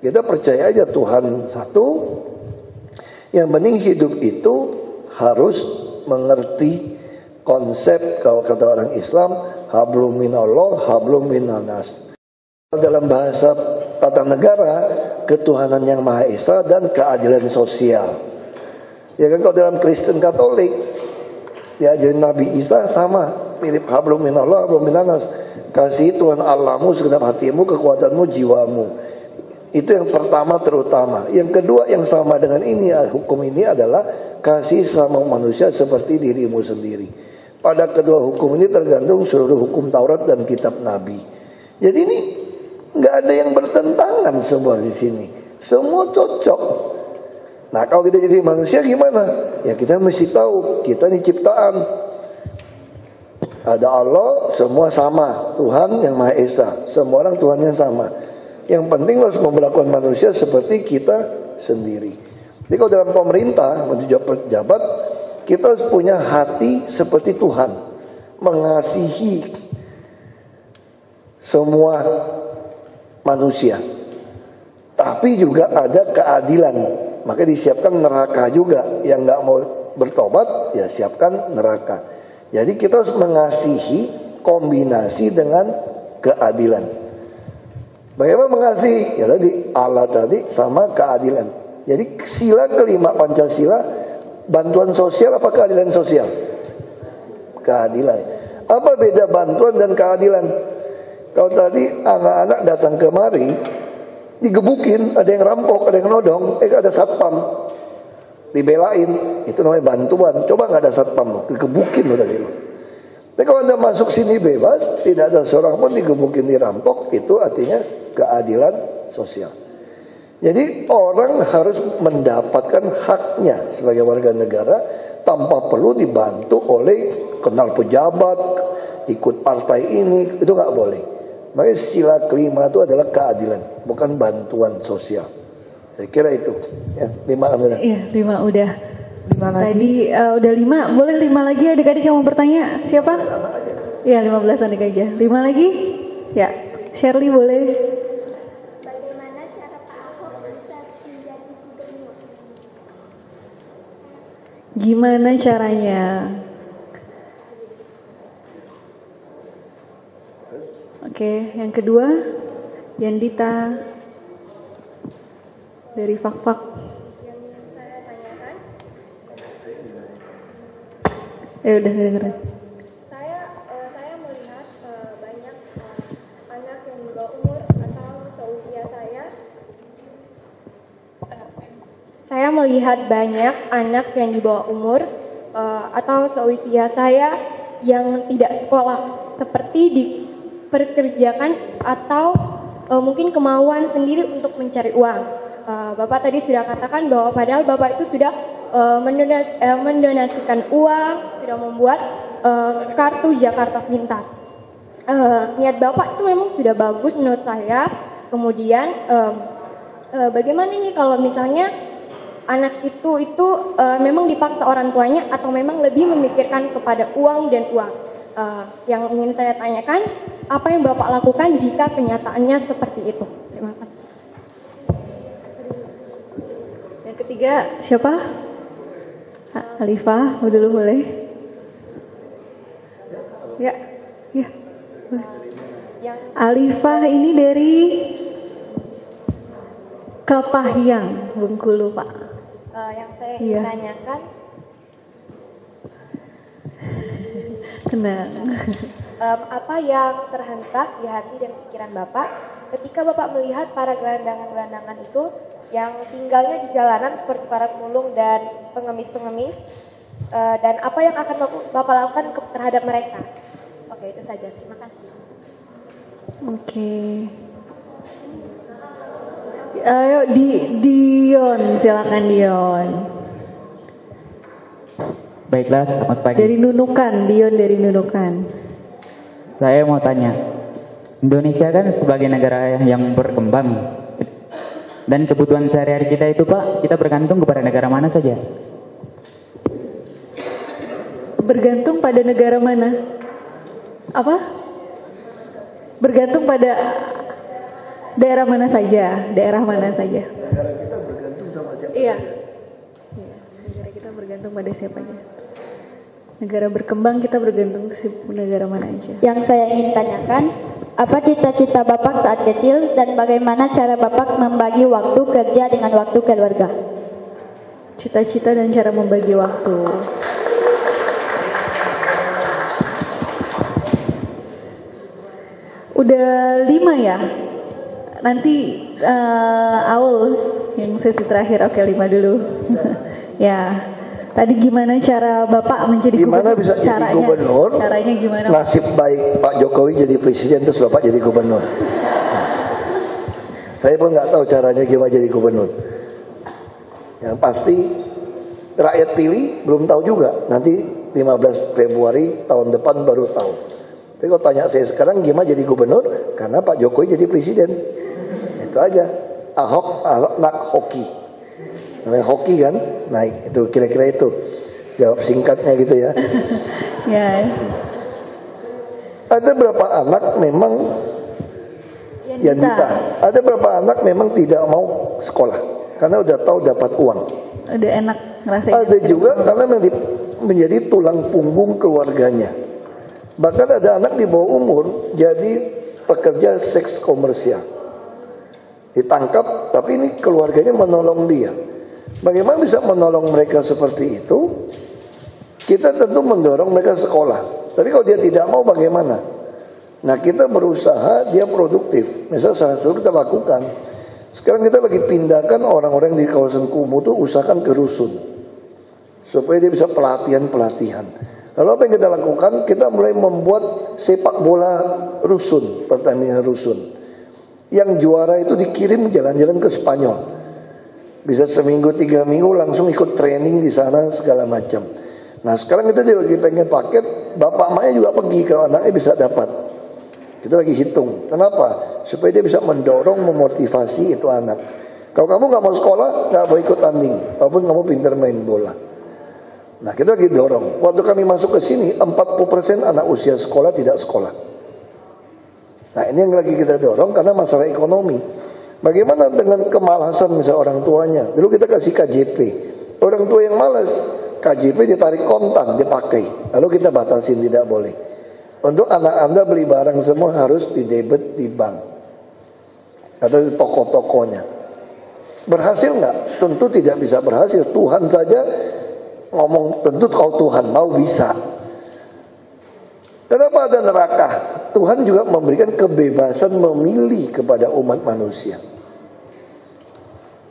Kita percaya aja Tuhan satu. Yang penting hidup itu harus mengerti konsep kalau kata orang Islam hablum minallah, hablum minanas. Dalam bahasa tata negara, ketuhanan yang Maha Esa dan keadilan sosial. Ya kan kalau dalam Kristen Katolik, diajarin Nabi Isa sama, mirip hablum minallah, hablum minanas. Kasih Tuhan Allahmu segenap hatimu, kekuatanmu, jiwamu. Itu yang pertama terutama. Yang kedua yang sama dengan ini, hukum ini adalah kasih sama manusia seperti dirimu sendiri. Pada kedua hukum ini tergantung seluruh hukum Taurat dan kitab Nabi. Jadi ini nggak ada yang bertentangan semua di sini. Semua cocok. Nah kalau kita jadi manusia gimana? Ya kita mesti tahu, kita ini ciptaan. Ada Allah, semua sama. Tuhan yang Maha Esa, semua orang Tuhannya sama. Yang penting harus memperlakukan manusia seperti kita sendiri. Jadi kalau dalam pemerintah, menjadi pejabat, kita harus punya hati seperti Tuhan. Mengasihi semua manusia. Tapi juga ada keadilan. Maka disiapkan neraka juga. Yang nggak mau bertobat, ya siapkan neraka. Jadi kita harus mengasihi kombinasi dengan keadilan. Bagaimana mengasihi? Ya tadi Allah tadi sama keadilan. Jadi sila kelima Pancasila, bantuan sosial apa keadilan sosial? Keadilan. Apa beda bantuan dan keadilan? Kalau tadi anak-anak datang kemari, digebukin, ada yang rampok, ada yang nodong, ada satpam. Dibelain, itu namanya bantuan. Coba nggak ada satpam, digebukin loh tadi lo. Tapi kalau Anda masuk sini bebas, tidak ada seorang pun digebukin, dirampok, itu artinya keadilan sosial. Jadi orang harus mendapatkan haknya sebagai warga negara tanpa perlu dibantu oleh kenal pejabat, ikut partai ini, itu nggak boleh. Makanya sila kelima itu adalah keadilan, bukan bantuan sosial. Saya kira itu, ya, 5 udah. Iya, 5 udah. 5 lagi. Tadi udah 5, boleh 5 lagi adik-adik yang mau bertanya, siapa? Iya, 15 adik aja. 5 lagi? Ya, Shirley boleh. Bagaimana cara Pak Ahok bisa menjadi gubernur? Gimana caranya? Oke, yang kedua, Yandita. Dari Fak-Fak. Yang saya tanyakan, Udah dengerin. Saya melihat banyak anak yang di bawah umur atau seusia saya. Saya melihat banyak anak yang di bawah umur atau seusia saya yang tidak sekolah, seperti diperkerjakan atau mungkin kemauan sendiri untuk mencari uang. Bapak tadi sudah katakan bahwa padahal Bapak itu sudah mendonasikan uang, sudah membuat kartu Jakarta Pintar. Niat Bapak itu memang sudah bagus menurut saya. Kemudian bagaimana nih kalau misalnya anak itu memang dipaksa orang tuanya atau memang lebih memikirkan kepada uang dan uang? Yang ingin saya tanyakan, apa yang Bapak lakukan jika kenyataannya seperti itu? Terima kasih. Ketiga siapa? Alifah, dulu boleh. Ya. Alifah ini dari Kepahyang, Bengkulu, Pak. Yang saya ingin tanyakan, tenang. Apa yang terhentak di hati dan pikiran Bapak ketika Bapak melihat para gelandangan-gelandangan itu yang tinggalnya di jalanan seperti para pemulung dan pengemis-pengemis, dan apa yang akan Bapak lakukan terhadap mereka? Oke, itu saja. Terima kasih. Oke. Ayo Dion, silakan Dion. Baiklah, selamat pagi. Dari Nunukan, Dion dari Nunukan. Saya mau tanya, Indonesia kan sebagai negara yang berkembang, dan kebutuhan sehari-hari kita itu Pak, kita bergantung kepada negara mana saja? Bergantung pada negara mana? Apa? Bergantung pada daerah mana saja? Daerah mana saja? Negara kita bergantung sama siapa? Iya. Negara kita bergantung pada siapanya? Negara berkembang kita bergantung ke negara mana aja? Yang saya ingin tanyakan, apa cita-cita Bapak saat kecil dan bagaimana cara Bapak membagi waktu kerja dengan waktu keluarga? Cita-cita dan cara membagi waktu. Udah 5 ya? Nanti Aul yang sesi terakhir. Oke, 5 dulu. Ya. Tadi gimana cara Bapak menjadi gimana gubernur? Bisa jadi gubernur? Caranya gimana? Nasib baik Pak Jokowi jadi presiden terus Bapak jadi gubernur. Saya pun nggak tahu caranya gimana jadi gubernur. Yang pasti rakyat pilih belum tahu juga. Nanti 15 Februari tahun depan baru tahu. Tapi kalau tanya saya sekarang gimana jadi gubernur? Karena Pak Jokowi jadi presiden. Itu aja. Ahok anak hoki. Namanya hoki kan? Naik. Itu kira-kira itu. Jawab singkatnya gitu ya. Ya. Ada berapa anak memang yang ditahan? Ada berapa anak memang tidak mau sekolah karena udah tahu dapat uang. Udah enak ngerasain. Ada juga karena menjadi tulang punggung keluarganya. Bahkan ada anak di bawah umur jadi pekerja seks komersial. Ditangkap, tapi ini keluarganya menolong dia. Bagaimana bisa menolong mereka seperti itu? Kita tentu mendorong mereka sekolah. Tapi kalau dia tidak mau bagaimana? Nah, kita berusaha dia produktif. Misal salah satu kita lakukan. Sekarang kita lagi pindahkan orang-orang di kawasan kumuh itu usahakan ke rusun. Supaya dia bisa pelatihan. Lalu apa yang kita lakukan? Kita mulai membuat sepak bola rusun, pertandingan rusun. Yang juara itu dikirim jalan-jalan ke Spanyol. Bisa seminggu 3 minggu langsung ikut training di sana segala macam. Nah sekarang kita lagi pengen paket, bapak emaknya juga pergi kalau anaknya bisa dapat. Kita lagi hitung. Kenapa? Supaya dia bisa mendorong, memotivasi itu anak. Kalau kamu nggak mau sekolah, nggak boleh ikut tanding, walaupun kamu pintar main bola. Nah kita lagi dorong. Waktu kami masuk ke sini, 40% anak usia sekolah tidak sekolah. Nah ini yang lagi kita dorong karena masalah ekonomi. Bagaimana dengan kemalasan misalnya orang tuanya? Dulu kita kasih KJP. Orang tua yang malas, KJP ditarik kontan, dipakai. Lalu kita batasin, tidak boleh. Untuk anak Anda beli barang semua harus didebet di bank. Atau di toko-tokonya. Berhasil nggak? Tentu tidak bisa berhasil. Tuhan saja ngomong, tentu kalau Tuhan mau bisa. Kenapa ada neraka? Tuhan juga memberikan kebebasan memilih kepada umat manusia.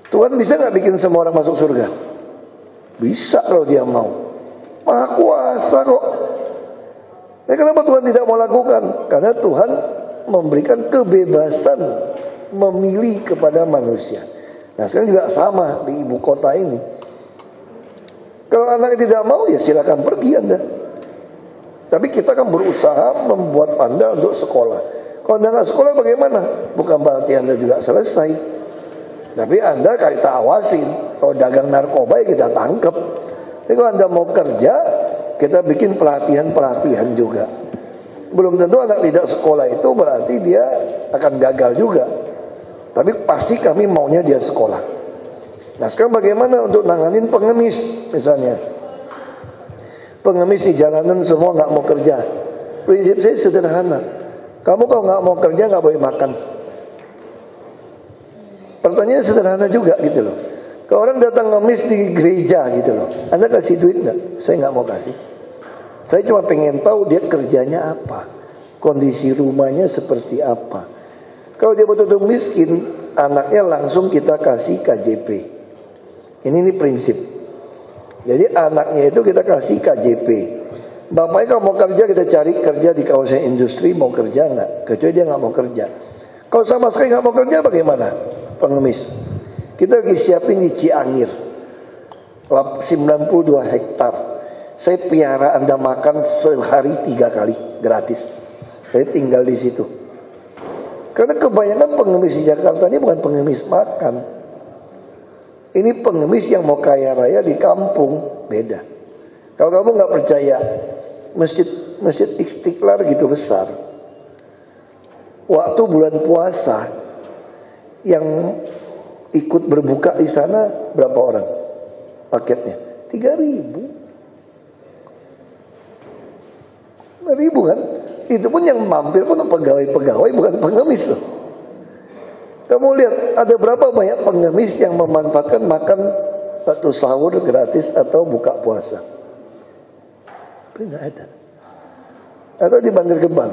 Tuhan bisa nggak bikin semua orang masuk surga? Bisa kalau dia mau. Maha kuasa kok. Kenapa Tuhan tidak mau lakukan? Karena Tuhan memberikan kebebasan memilih kepada manusia. Nah sekarang juga sama di ibu kota ini. Kalau anak tidak mau ya silakan pergi Anda. Tapi kita kan berusaha membuat Anda untuk sekolah. Kalau Anda nggak sekolah bagaimana? Bukan berarti Anda juga selesai. Tapi Anda kita awasin. Kalau dagang narkoba ya kita tangkap. Tapi kalau Anda mau kerja, kita bikin pelatihan-pelatihan juga. Belum tentu anak tidak sekolah itu berarti dia akan gagal juga. Tapi pasti kami maunya dia sekolah. Nah sekarang bagaimana untuk nanganin pengemis misalnya? Pengemis di jalanan semua nggak mau kerja. Prinsip saya sederhana. Kamu kalau nggak mau kerja nggak boleh makan. Pertanyaan sederhana juga gitu loh. Kalau orang datang ngemis di gereja gitu loh, Anda kasih duit nggak? Saya nggak mau kasih. Saya cuma pengen tahu dia kerjanya apa, kondisi rumahnya seperti apa. Kalau dia betul-betul miskin, anaknya langsung kita kasih KJP. Ini prinsip. Jadi anaknya itu kita kasih KJP. Bapaknya kalau mau kerja kita cari kerja di kawasan industri, mau kerja nggak? Kecuali dia nggak mau kerja. Kalau sama sekali nggak mau kerja bagaimana? Pengemis. Kita lagi siapin di Ciangir 92 hektar. Saya piara Anda makan sehari 3 kali gratis. Saya tinggal di situ. Karena kebanyakan pengemis di Jakarta ini bukan pengemis makan. Ini pengemis yang mau kaya raya di kampung, beda. Kalau kamu nggak percaya, masjid Istiqlal gitu besar. Waktu bulan puasa yang ikut berbuka di sana berapa orang paketnya? 3.000 kan? Itu pun yang mampir pun pegawai-pegawai bukan pengemis loh. Kamu lihat ada berapa banyak pengemis yang memanfaatkan makan waktu sahur gratis atau buka puasa? Itu nggak ada. Atau di Banjar Gebang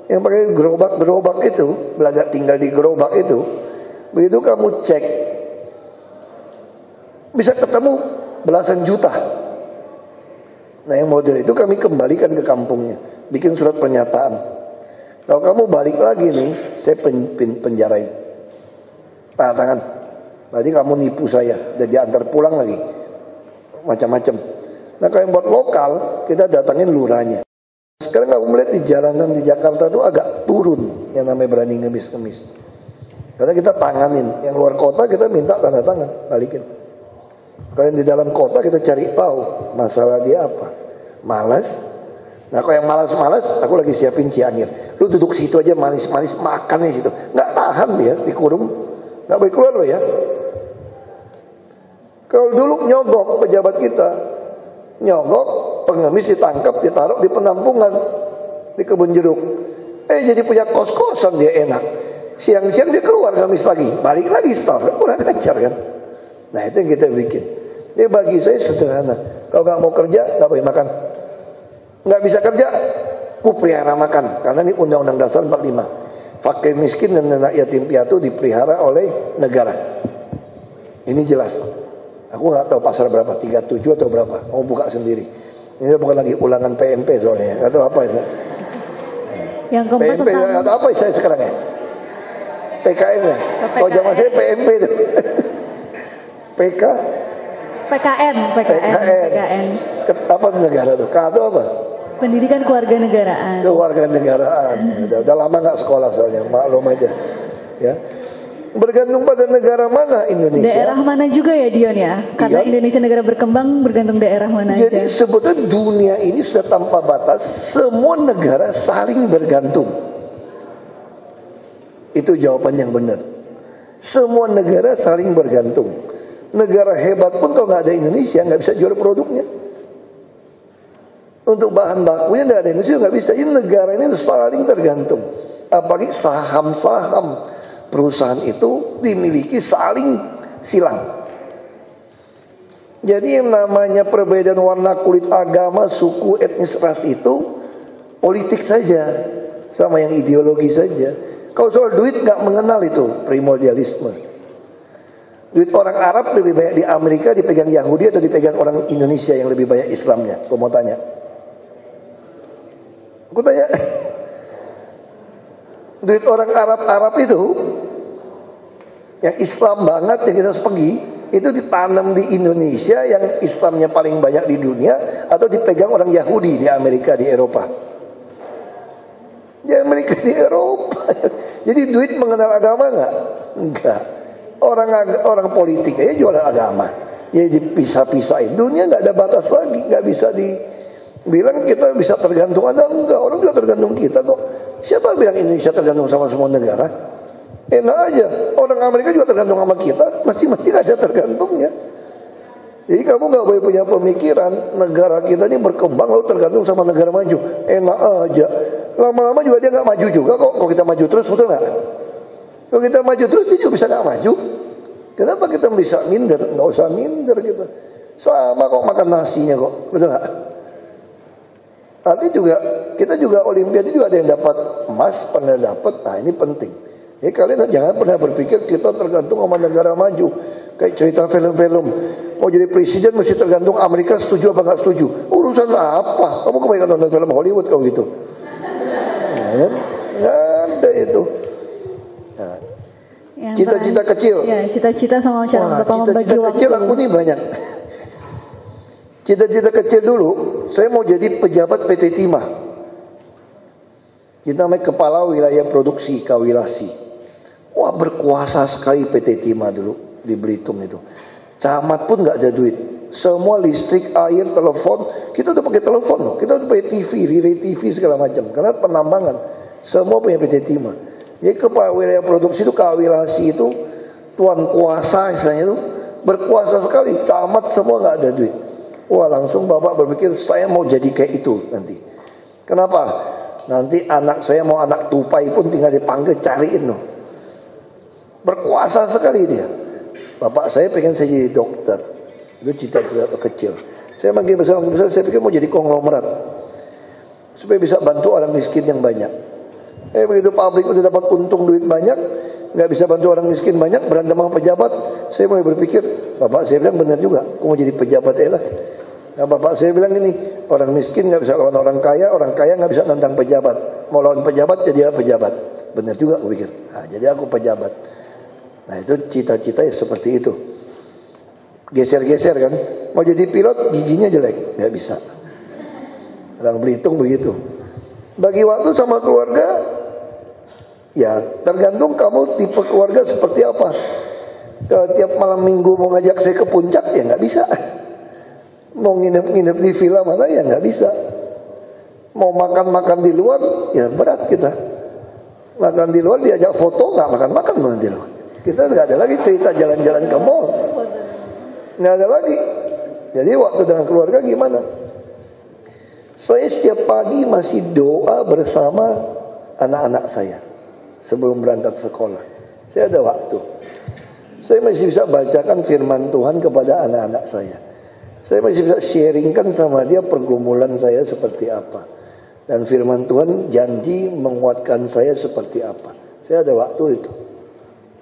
yang pakai gerobak itu, belajar tinggal di gerobak itu. Begitu kamu cek, bisa ketemu belasan juta. Nah yang model itu kami kembalikan ke kampungnya, bikin surat pernyataan. Kalau kamu balik lagi nih, saya penjarain. Tanda tangan. Berarti kamu nipu saya, dan diantar pulang lagi. Macam-macam. Nah kalau yang buat lokal, kita datangin lurahnya. Sekarang aku melihat di jalanan di Jakarta itu agak turun yang namanya berani ngemis-ngemis. Karena kita tanganin, yang luar kota kita minta tanda tangan, balikin. Kalau yang di dalam kota kita cari tahu masalah dia apa. Malas. Nah kalau yang malas-malas, aku lagi siapin Cianjur. Lu duduk situ aja manis-manis, makan di situ. Nggak tahan dia, dikurung. Nggak boleh keluar loh ya. Kalau dulu nyogok pejabat kita, nyogok, pengemis ditangkap, ditaruh di penampungan, di kebun jeruk. Jadi punya kos-kosan dia enak. Siang-siang dia keluar ngemis lagi, balik lagi store, kurang ajar kan. Nah itu yang kita bikin. Jadi bagi saya sederhana. Kalau nggak mau kerja, nggak boleh makan. Nggak bisa kerja, kupelihara makan. Karena ini Undang-Undang Dasar 45. Fakir miskin dan anak yatim piatu dipelihara oleh negara. Ini jelas. Aku nggak tahu pasal berapa, 37 atau berapa. Mau buka sendiri. Ini bukan lagi ulangan PMP soalnya. Nggak tahu apa itu. Yang keempat PMP atau apa saya sekarang ya? PKN ya? Kalau zaman saya PMP itu. PKN. Apa negara tuh? K itu apa? Pendidikan Kewarganegaraan. Kewarganegaraan. Udah lama nggak sekolah soalnya, maklum aja. Ya. Bergantung pada negara mana Indonesia. Daerah mana juga ya Dion ya? Karena Indonesia negara berkembang bergantung daerah mana aja. Jadi sebetulnya dunia ini sudah tanpa batas, semua negara saling bergantung. Itu jawaban yang benar. Semua negara saling bergantung. Negara hebat pun kalau nggak ada Indonesia nggak bisa jual produknya. Untuk bahan bakunya nggak ada Indonesia nggak bisa. Ini negara ini saling tergantung. Apalagi saham-saham perusahaan itu dimiliki saling silang. Jadi yang namanya perbedaan warna kulit, agama, suku, etnis, ras itu politik saja, sama yang ideologi saja. Kalau soal duit nggak mengenal itu primordialisme. Duit orang Arab lebih banyak di Amerika dipegang Yahudi atau dipegang orang Indonesia yang lebih banyak Islamnya? Aku mau tanya. Aku tanya. Duit orang Arab itu yang Islam banget yang kita harus pergi itu ditanam di Indonesia yang Islamnya paling banyak di dunia atau dipegang orang Yahudi di Amerika, di Eropa? Di Amerika, di Eropa. Jadi duit mengenal agama nggak? Enggak. Orang politik aja jualan agama. Jadi dipisah-pisahin. Dunia nggak ada batas lagi, nggak bisa dibilang kita bisa tergantung ada enggak. Orang juga tergantung kita kok. Siapa bilang Indonesia tergantung sama semua negara? Enak aja. Orang Amerika juga tergantung sama kita. Masing-masing ada tergantungnya. Jadi kamu nggak boleh punya pemikiran negara kita ini berkembang lalu tergantung sama negara maju. Enak aja. Lama-lama juga dia nggak maju juga kok. Kalau kita maju terus, betul nggak? Kalau kita maju terus dia juga bisa nggak maju. Kenapa kita bisa minder? Nggak usah minder kita. Sama kok makan nasinya kok, betul nggak? Nanti juga kita juga Olimpiade juga ada yang dapat emas, pernah dapat. Nah ini penting. Jadi kalian jangan pernah berpikir kita tergantung sama negara maju. Kayak cerita film-film. Mau jadi presiden mesti tergantung Amerika setuju apa nggak setuju. Urusan apa? Kamu kebanyakan nonton film Hollywood kalau gitu. Nah, nggak ada itu. Nah, cita-cita kecil. Ya, cita-cita sama masyarakat. Cita-cita kecil aku nih banyak. Cita-cita kecil dulu, saya mau jadi pejabat PT Timah. Kita namanya Kepala Wilayah Produksi Kawilasi. Wah berkuasa sekali PT Timah dulu di Belitung itu. Camat pun nggak ada duit. Semua listrik, air, telepon. Kita udah pakai telepon loh. Kita udah pakai TV, relay TV segala macam. Karena penambangan semua punya PT Timah. Jadi Kepala Wilayah Produksi itu Kawilasi itu tuan kuasa istilahnya itu berkuasa sekali. Camat semua nggak ada duit. Wah langsung bapak berpikir saya mau jadi kayak itu nanti. Kenapa? Nanti anak saya mau anak tupai pun tinggal dipanggil cariin loh. Berkuasa sekali dia. Bapak saya pengen saya jadi dokter. Itu cita-cita kecil. Saya makin besar saya pikir mau jadi konglomerat. Supaya bisa bantu orang miskin yang banyak. Begitu pabrik udah dapat untung duit banyak, nggak bisa bantu orang miskin banyak, berantem sama pejabat. Saya mulai berpikir, bapak saya bilang benar juga. Aku mau jadi pejabat lah. Nah, bapak saya bilang ini, orang miskin nggak bisa lawan orang kaya nggak bisa nantang pejabat. Mau lawan pejabat, jadilah pejabat. Benar juga aku pikir. Nah, jadi aku pejabat. Nah itu cita-cita ya seperti itu. Geser-geser kan. Mau jadi pilot giginya jelek, nggak bisa. Orang Belitung begitu. Bagi waktu sama keluarga, ya tergantung kamu tipe keluarga seperti apa. Kalau tiap malam minggu mau ngajak saya ke puncak, ya nggak bisa. Mau nginep-nginep di villa mana, ya nggak bisa. Mau makan-makan di luar, ya berat kita. Makan di luar diajak foto, nggak makan-makan nanti loh. Kita nggak ada lagi cerita jalan-jalan ke mall. Nggak ada lagi. Jadi waktu dengan keluarga gimana? Saya setiap pagi masih doa bersama anak-anak saya sebelum berangkat sekolah. Saya ada waktu. Saya masih bisa bacakan firman Tuhan kepada anak-anak saya. Saya masih bisa sharingkan sama dia pergumulan saya seperti apa. Dan firman Tuhan janji menguatkan saya seperti apa. Saya ada waktu itu.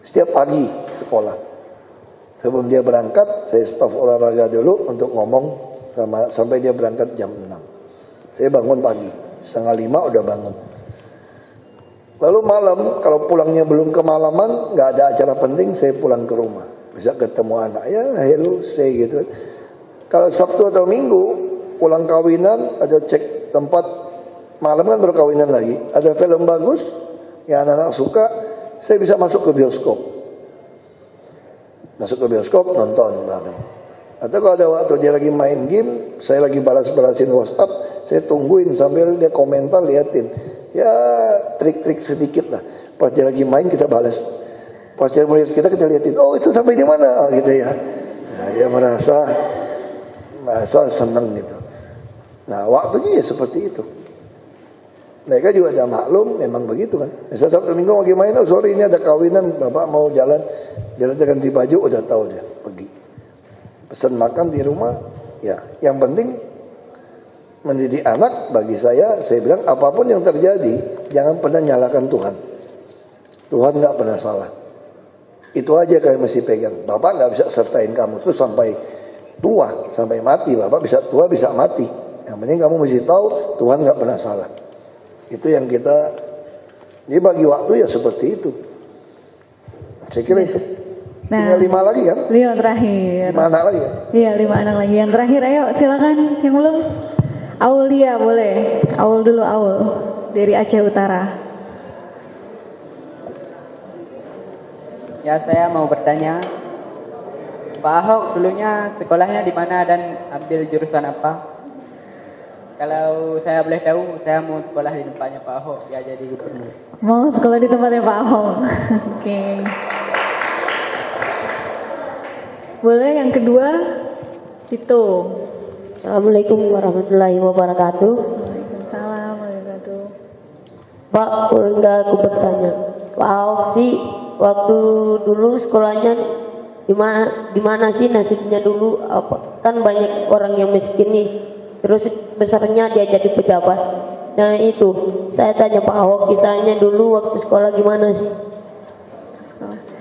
Setiap pagi sekolah. Sebelum dia berangkat, saya stop olahraga dulu untuk ngomong sampai dia berangkat jam 6. Saya bangun pagi, 4:30 udah bangun. Lalu malam, kalau pulangnya belum kemalaman, nggak ada acara penting, saya pulang ke rumah. Bisa ketemu anak, ya hello, say gitu. Kalau Sabtu atau Minggu, pulang kawinan, ada cek tempat, malam kan berkawinan lagi. Ada film bagus, yang anak-anak suka, saya bisa masuk ke bioskop. Masuk ke bioskop, nonton bareng. Atau kalau ada waktu dia lagi main game, saya lagi balas-balasin WhatsApp, saya tungguin sambil dia komentar, liatin. Ya trik-trik sedikit lah. Pas dia lagi main kita balas. Pas dia melihat kita liatin. Oh itu sampai di mana? Gitu ya. Nah, dia merasa senang gitu. Nah waktunya ya seperti itu. Mereka juga ada maklum, memang begitu kan. Misalnya Sabtu Minggu lagi main, oh sorry ini ada kawinan, bapak mau jalan, dia ganti baju, udah tahu dia pergi. Pesan makan di rumah, ya. Yang penting mendidik anak bagi saya bilang apapun yang terjadi, jangan pernah nyalakan Tuhan. Tuhan nggak pernah salah. Itu aja kalian mesti pegang. Bapak nggak bisa sertain kamu terus sampai tua, sampai mati. Bapak bisa tua, bisa mati. Yang penting kamu mesti tahu Tuhan nggak pernah salah. Itu yang kita. Jadi bagi waktu ya seperti itu. Saya kira itu. Nah, tinggal 5 lagi kan? 5 terakhir. 5 anak lagi ya? Iya 5 anak lagi. Yang terakhir ayo silakan yang belum. Aulia boleh. Aul dulu Aul dari Aceh Utara. Ya saya mau bertanya, Pak Ahok dulunya sekolahnya di mana dan ambil jurusan apa? Kalau saya boleh tahu, saya mau sekolah di tempatnya Pak Ahok, ya jadi gubernur. Mau sekolah di tempatnya Pak Ahok. Oke. Boleh yang kedua, itu. Assalamualaikum warahmatullahi wabarakatuh. Waalaikumsalam warahmatullahi wabarakatuh. Pak, boleh nggak aku bertanya? Pak Ahok sih waktu dulu sekolahnya di mana sih nasibnya dulu? Apa kan banyak orang yang miskin nih. Terus besarnya dia jadi pejabat. Nah itu saya tanya Pak Ahok kisahnya dulu waktu sekolah gimana sih?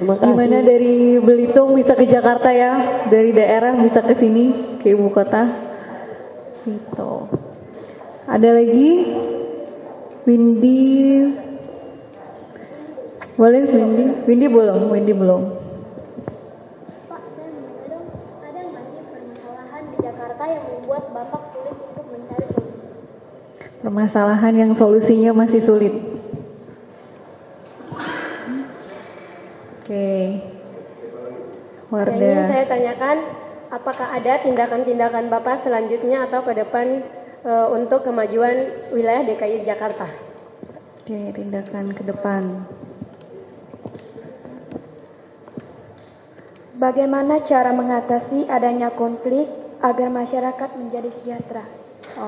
Gimana dari Belitung bisa ke Jakarta ya? Dari daerah bisa ke sini ke ibu kota. Gitu. Ada lagi? Windy. Boleh Windy? Windy belum. Pak, saya mau dong, ada nggak sih permasalahan di Jakarta yang membuat Bapak sulit untuk mencari solusi? Permasalahan yang solusinya masih sulit. Oke. Wardah. Yang ingin saya tanyakan, apakah ada tindakan-tindakan Bapak selanjutnya atau ke depan untuk kemajuan wilayah DKI Jakarta? Oke, tindakan ke depan. Bagaimana cara mengatasi adanya konflik agar masyarakat menjadi sejahtera?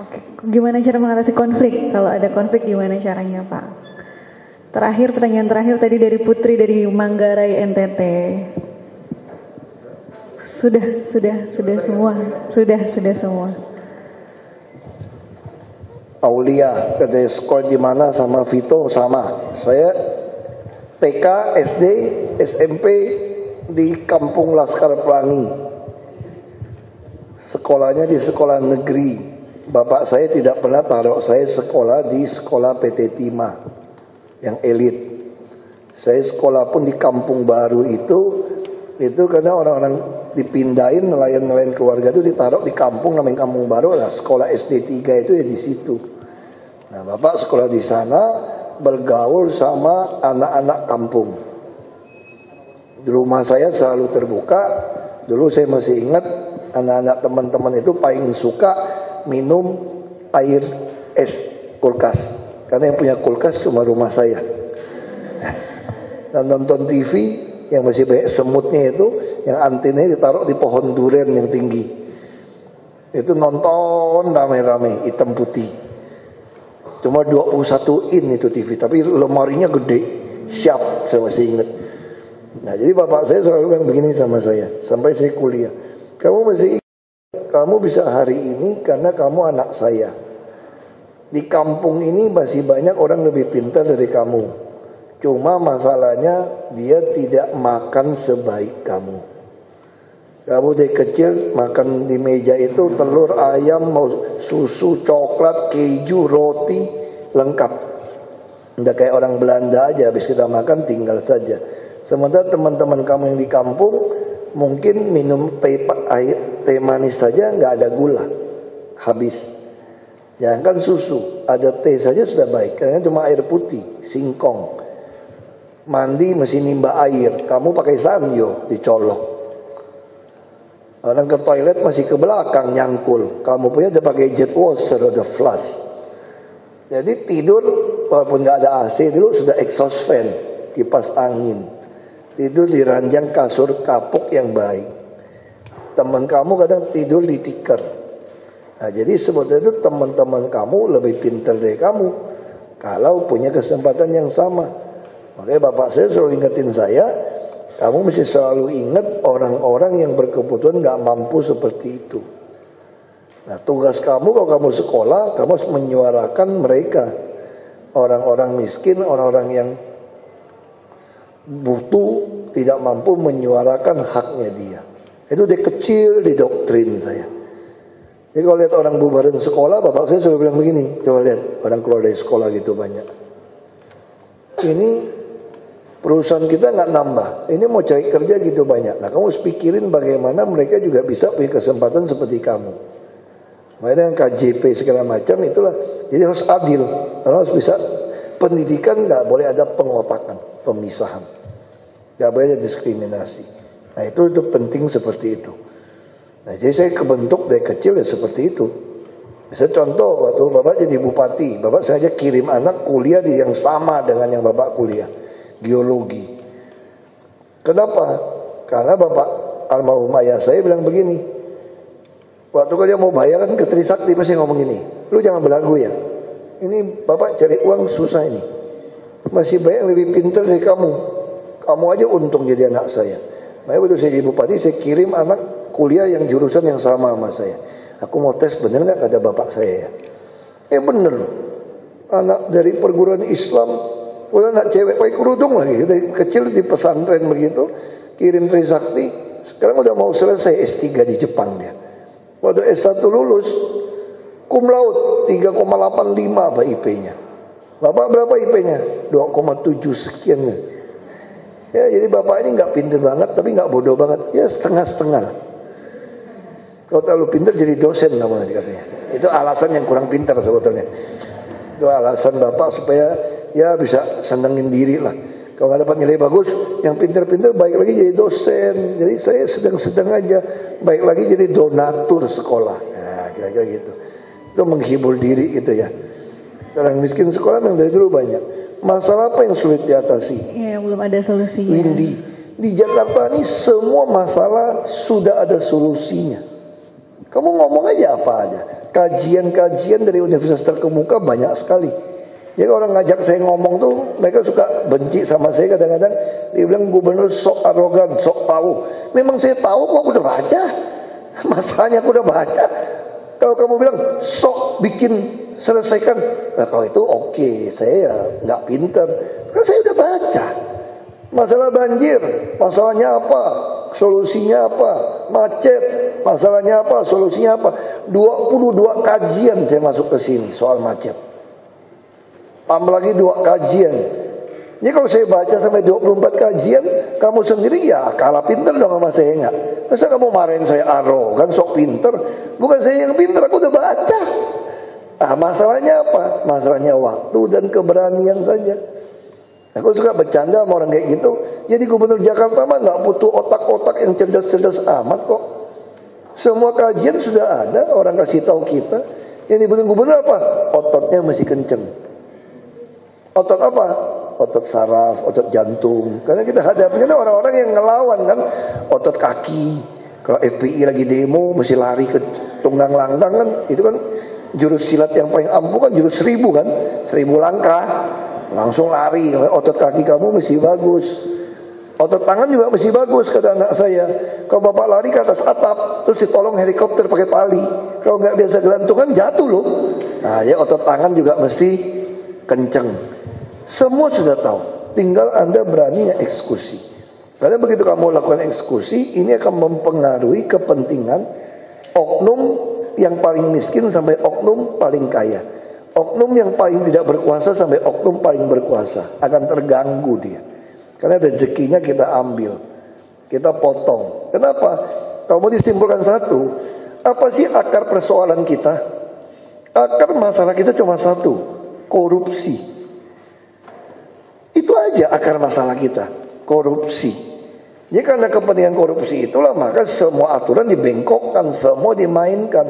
Oke, gimana cara mengatasi konflik? Kalau ada konflik gimana caranya, Pak? Terakhir, pertanyaan terakhir tadi dari Putri dari Manggarai NTT. Sudah semua. Aulia, katanya sekolah di mana sama Vito sama. Saya TK, SD, SMP di Kampung Laskar Pelangi. Sekolahnya di sekolah negeri. Bapak saya tidak pernah taruh saya sekolah di sekolah PT Timah yang elit. Saya sekolah pun di kampung baru itu karena orang-orang dipindahin, nelayan-nelayan keluarga itu ditaruh di kampung namanya kampung baru. Nah, sekolah SD 3 itu ya di situ. Nah, Bapak sekolah di sana, bergaul sama anak-anak kampung. Di rumah saya selalu terbuka. Dulu saya masih ingat anak-anak teman-teman itu paling suka minum air es kulkas. Karena yang punya kulkas cuma rumah saya. Dan nonton TV yang masih banyak semutnya itu, yang antenanya ditaruh di pohon durian yang tinggi. Itu nonton rame-rame, hitam putih. Cuma 21 in itu TV, tapi lemarinya gede, siap, saya masih ingat. Nah, jadi bapak saya selalu bilang begini sama saya, sampai saya kuliah. Kamu masih ingat, kamu bisa hari ini karena kamu anak saya. Di kampung ini masih banyak orang lebih pintar dari kamu. Cuma masalahnya dia tidak makan sebaik kamu. Kamu dari kecil makan di meja itu telur, ayam, susu, coklat, keju, roti, lengkap. Tidak kayak orang Belanda aja, habis kita makan tinggal saja. Sementara teman-teman kamu yang di kampung mungkin minum teh manis saja nggak ada gula, habis. Jangan kan susu, ada teh saja sudah baik. Karena cuma air putih, singkong. Mandi mesti nimba air, kamu pakai sanyo dicolok. Orang ke toilet masih ke belakang nyangkul, kamu punya aja pakai jet washer ada flush. Jadi tidur walaupun nggak ada AC dulu sudah exhaust fan, kipas angin. Tidur di ranjang kasur kapuk yang baik. Teman kamu kadang tidur di tikar. Nah, jadi sebetulnya itu teman-teman kamu lebih pintar dari kamu kalau punya kesempatan yang sama. Makanya bapak saya selalu ingetin saya, kamu mesti selalu ingat orang-orang yang berkebutuhan gak mampu seperti itu. Nah, tugas kamu kalau kamu sekolah, kamu harus menyuarakan mereka. Orang-orang miskin, orang-orang yang butuh, tidak mampu menyuarakan haknya dia. Itu dari kecil didoktrin saya. Jadi kalau lihat orang bubarin sekolah, bapak saya selalu bilang begini, coba lihat orang keluar dari sekolah gitu banyak. Ini perusahaan kita nggak nambah, ini mau cari kerja gitu banyak. Nah, kamu harus pikirin bagaimana mereka juga bisa punya kesempatan seperti kamu. Makanya dengan KJP segala macam itulah. Jadi harus adil, harus bisa. Pendidikan nggak boleh ada pengotakan, pemisahan, nggak boleh ada diskriminasi. Nah, itu penting seperti itu. Nah, jadi saya kebentuk dari kecil ya seperti itu. Misalnya contoh waktu bapak jadi bupati, bapak sengaja kirim anak kuliah di yang sama dengan yang bapak kuliah. Geologi. Kenapa? Karena bapak almarhum ayah saya bilang begini. Waktu dia mau bayaran ke Trisakti pasti ngomong gini, lu jangan belagu ya. Ini bapak cari uang susah ini. Masih banyak lebih pintar dari kamu. Kamu aja untung jadi anak saya. Makanya waktu saya jadi bupati saya kirim anak kuliah yang jurusan yang sama sama saya. Aku mau tes bener nggak kata bapak saya ya. Bener. Anak dari perguruan Islam, udah anak cewek pakai kerudung lagi dari kecil di pesantren begitu, kirim Trisakti, sekarang udah mau selesai S3 di Jepang dia. Waktu S1 lulus cum laude 3,85 apa IP-nya. Bapak berapa IP-nya? 2,7 sekian ya. Ya, jadi bapak ini nggak pintar banget tapi nggak bodoh banget, ya setengah-setengah. Kalau terlalu pintar jadi dosen namanya katanya. Itu alasan yang kurang pintar sebetulnya. Itu alasan bapak supaya ya bisa senengin diri lah. Kalau nggak dapat nilai bagus, yang pintar-pintar baik lagi jadi dosen. Jadi saya sedang-sedang aja, baik lagi jadi donatur sekolah. Nah, kira-kira gitu. Itu menghibur diri gitu ya. Orang miskin sekolah memang dari dulu banyak. Masalah apa yang sulit diatasi? Ya, belum ada solusinya. Windy, di Jakarta ini semua masalah sudah ada solusinya. Kamu ngomong aja apa aja. Kajian-kajian dari universitas terkemuka banyak sekali. Jadi orang ngajak saya ngomong tuh, mereka suka benci sama saya kadang-kadang. Dia bilang gubernur sok arogan, sok tahu. Memang saya tahu kok, aku udah baca. Masalahnya aku udah baca. Kalau kamu bilang sok bikin selesaikan, nah, kalau itu oke, saya ya nggak pintar. Kan saya udah baca. Masalah banjir, masalahnya apa? Solusinya apa? Macet, masalahnya apa? Solusinya apa? 22 kajian saya masuk ke sini soal macet. Tambah lagi 2 kajian Jadi kalau saya baca sampai 24 kajian, kamu sendiri ya kalah pinter dong sama saya enggak. Masa kamu marahin saya arogan, sok pinter? Bukan saya yang pinter, aku udah baca. Ah, masalahnya apa? Masalahnya waktu dan keberanian saja. Aku suka bercanda sama orang kayak gitu. Jadi gubernur Jakarta mah nggak butuh otak-otak yang cerdas-cerdas amat kok. Semua kajian sudah ada, orang kasih tahu kita. Yang dibutuhin gubernur apa? Ototnya masih kenceng. Otot apa? Otot saraf, otot jantung. Karena kita hadapnya orang-orang yang ngelawan kan, otot kaki. Kalau FPI lagi demo mesti lari ke tunggang langgang kan, itu kan jurus silat yang paling ampuh kan jurus 1000 kan, 1000 langkah langsung lari. Otot kaki kamu mesti bagus, otot tangan juga mesti bagus. Kata anak saya, kalau bapak lari ke atas atap terus ditolong helikopter pakai tali, kalau nggak biasa gelantungan jatuh loh. Nah ya otot tangan juga mesti kenceng. Semua sudah tahu, tinggal Anda berani eksekusi. Karena begitu kamu lakukan eksekusi, ini akan mempengaruhi kepentingan oknum yang paling miskin sampai oknum paling kaya. Oknum yang paling tidak berkuasa sampai oknum paling berkuasa. Akan terganggu dia. Karena rezekinya kita ambil, kita potong. Kenapa? Kalau mau disimpulkan satu, apa sih akar persoalan kita? Akar masalah kita cuma satu, korupsi. Itu aja akar masalah kita, korupsi. Jadi karena kepentingan korupsi itulah maka semua aturan dibengkokkan, semua dimainkan.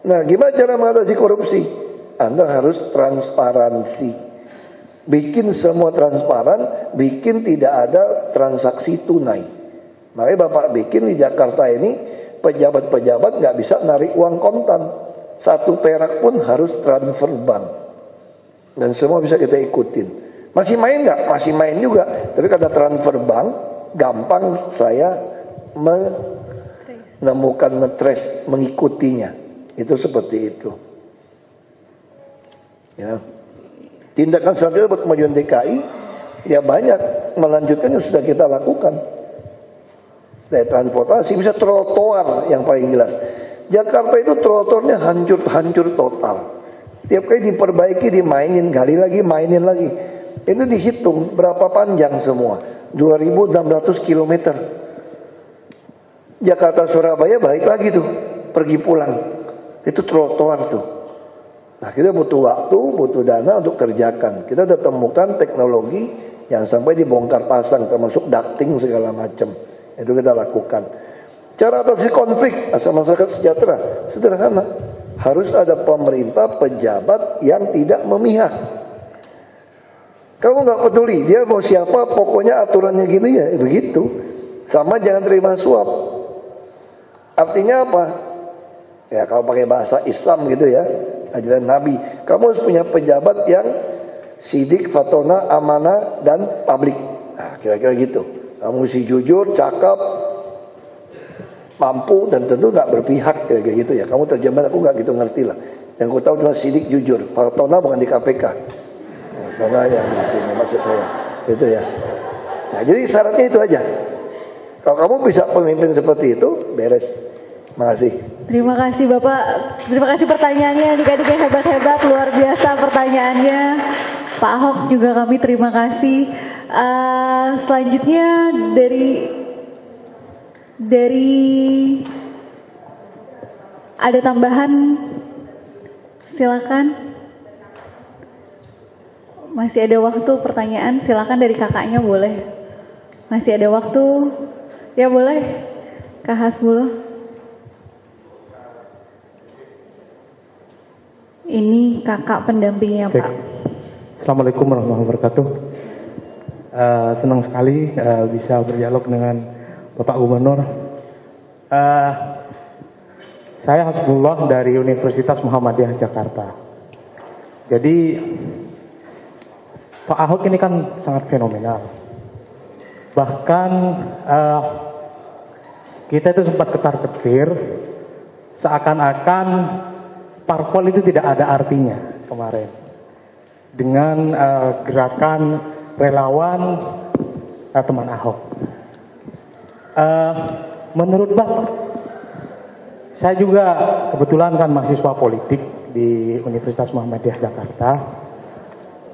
Nah, gimana cara mengatasi korupsi? Anda harus transparansi. Bikin semua transparan, bikin tidak ada transaksi tunai. Makanya Bapak bikin di Jakarta ini, pejabat-pejabat nggak bisa narik uang kontan. 1 perak pun harus transfer bank. Dan semua bisa kita ikutin. Masih main nggak? Masih main juga. Tapi kata transfer bank, gampang saya menemukan, ngetrace, mengikutinya. Itu seperti itu. Ya. Tindakan selanjutnya buat kemajuan DKI, ya banyak. Melanjutkan yang sudah kita lakukan. Dari transportasi, bisa trotoar yang paling jelas. Jakarta itu trotoarnya hancur total. Tiap kali diperbaiki, dimainin, gali lagi, mainin lagi. Itu dihitung berapa panjang semua, 2.600 km. Jakarta Surabaya balik lagi tuh, pergi pulang. Itu trotoar tuh. Nah kita butuh waktu, butuh dana untuk kerjakan. Kita sudah temukan teknologi yang sampai dibongkar pasang, termasuk ducting segala macam. Itu kita lakukan. Cara atasi konflik asal masyarakat sejahtera sederhana. Harus ada pemerintah, pejabat yang tidak memihak. Kamu nggak peduli dia mau siapa, pokoknya aturannya gini ya, begitu. Sama jangan terima suap. Artinya apa? Ya kalau pakai bahasa Islam gitu ya, ajaran Nabi. Kamu harus punya pejabat yang sidik, fatona, amanah, dan publik. Nah kira-kira gitu. Kamu mesti jujur, cakap, mampu, dan tentu nggak berpihak kira-kira gitu ya. Kamu terjemahan aku nggak gitu ngerti lah. Yang aku tahu cuma sidik, jujur. Fatona bukan di KPK. Karena yang di sini maksud saya itu ya. Nah jadi syaratnya itu aja. Kalau kamu bisa pemimpin seperti itu, beres. Makasih. Terima kasih Bapak. Terima kasih pertanyaannya. Adik-adik yang hebat-hebat, luar biasa pertanyaannya. Pak Ahok juga kami terima kasih. Selanjutnya dari ada tambahan, silakan. Masih ada waktu pertanyaan, silakan dari kakaknya boleh. Masih ada waktu, ya boleh. Kak Hasbullah. Ini kakak pendampingnya Pak. Assalamualaikum warahmatullahi wabarakatuh. Senang sekali bisa berdialog dengan Bapak Gubernur. Saya Hasbullah dari Universitas Muhammadiyah Jakarta. Jadi Pak Ahok ini kan sangat fenomenal. Bahkan kita itu sempat ketar-ketir, seakan-akan parpol itu tidak ada artinya kemarin. Dengan gerakan relawan teman Ahok. Menurut Bapak, saya juga kebetulan kan mahasiswa politik di Universitas Muhammadiyah Jakarta.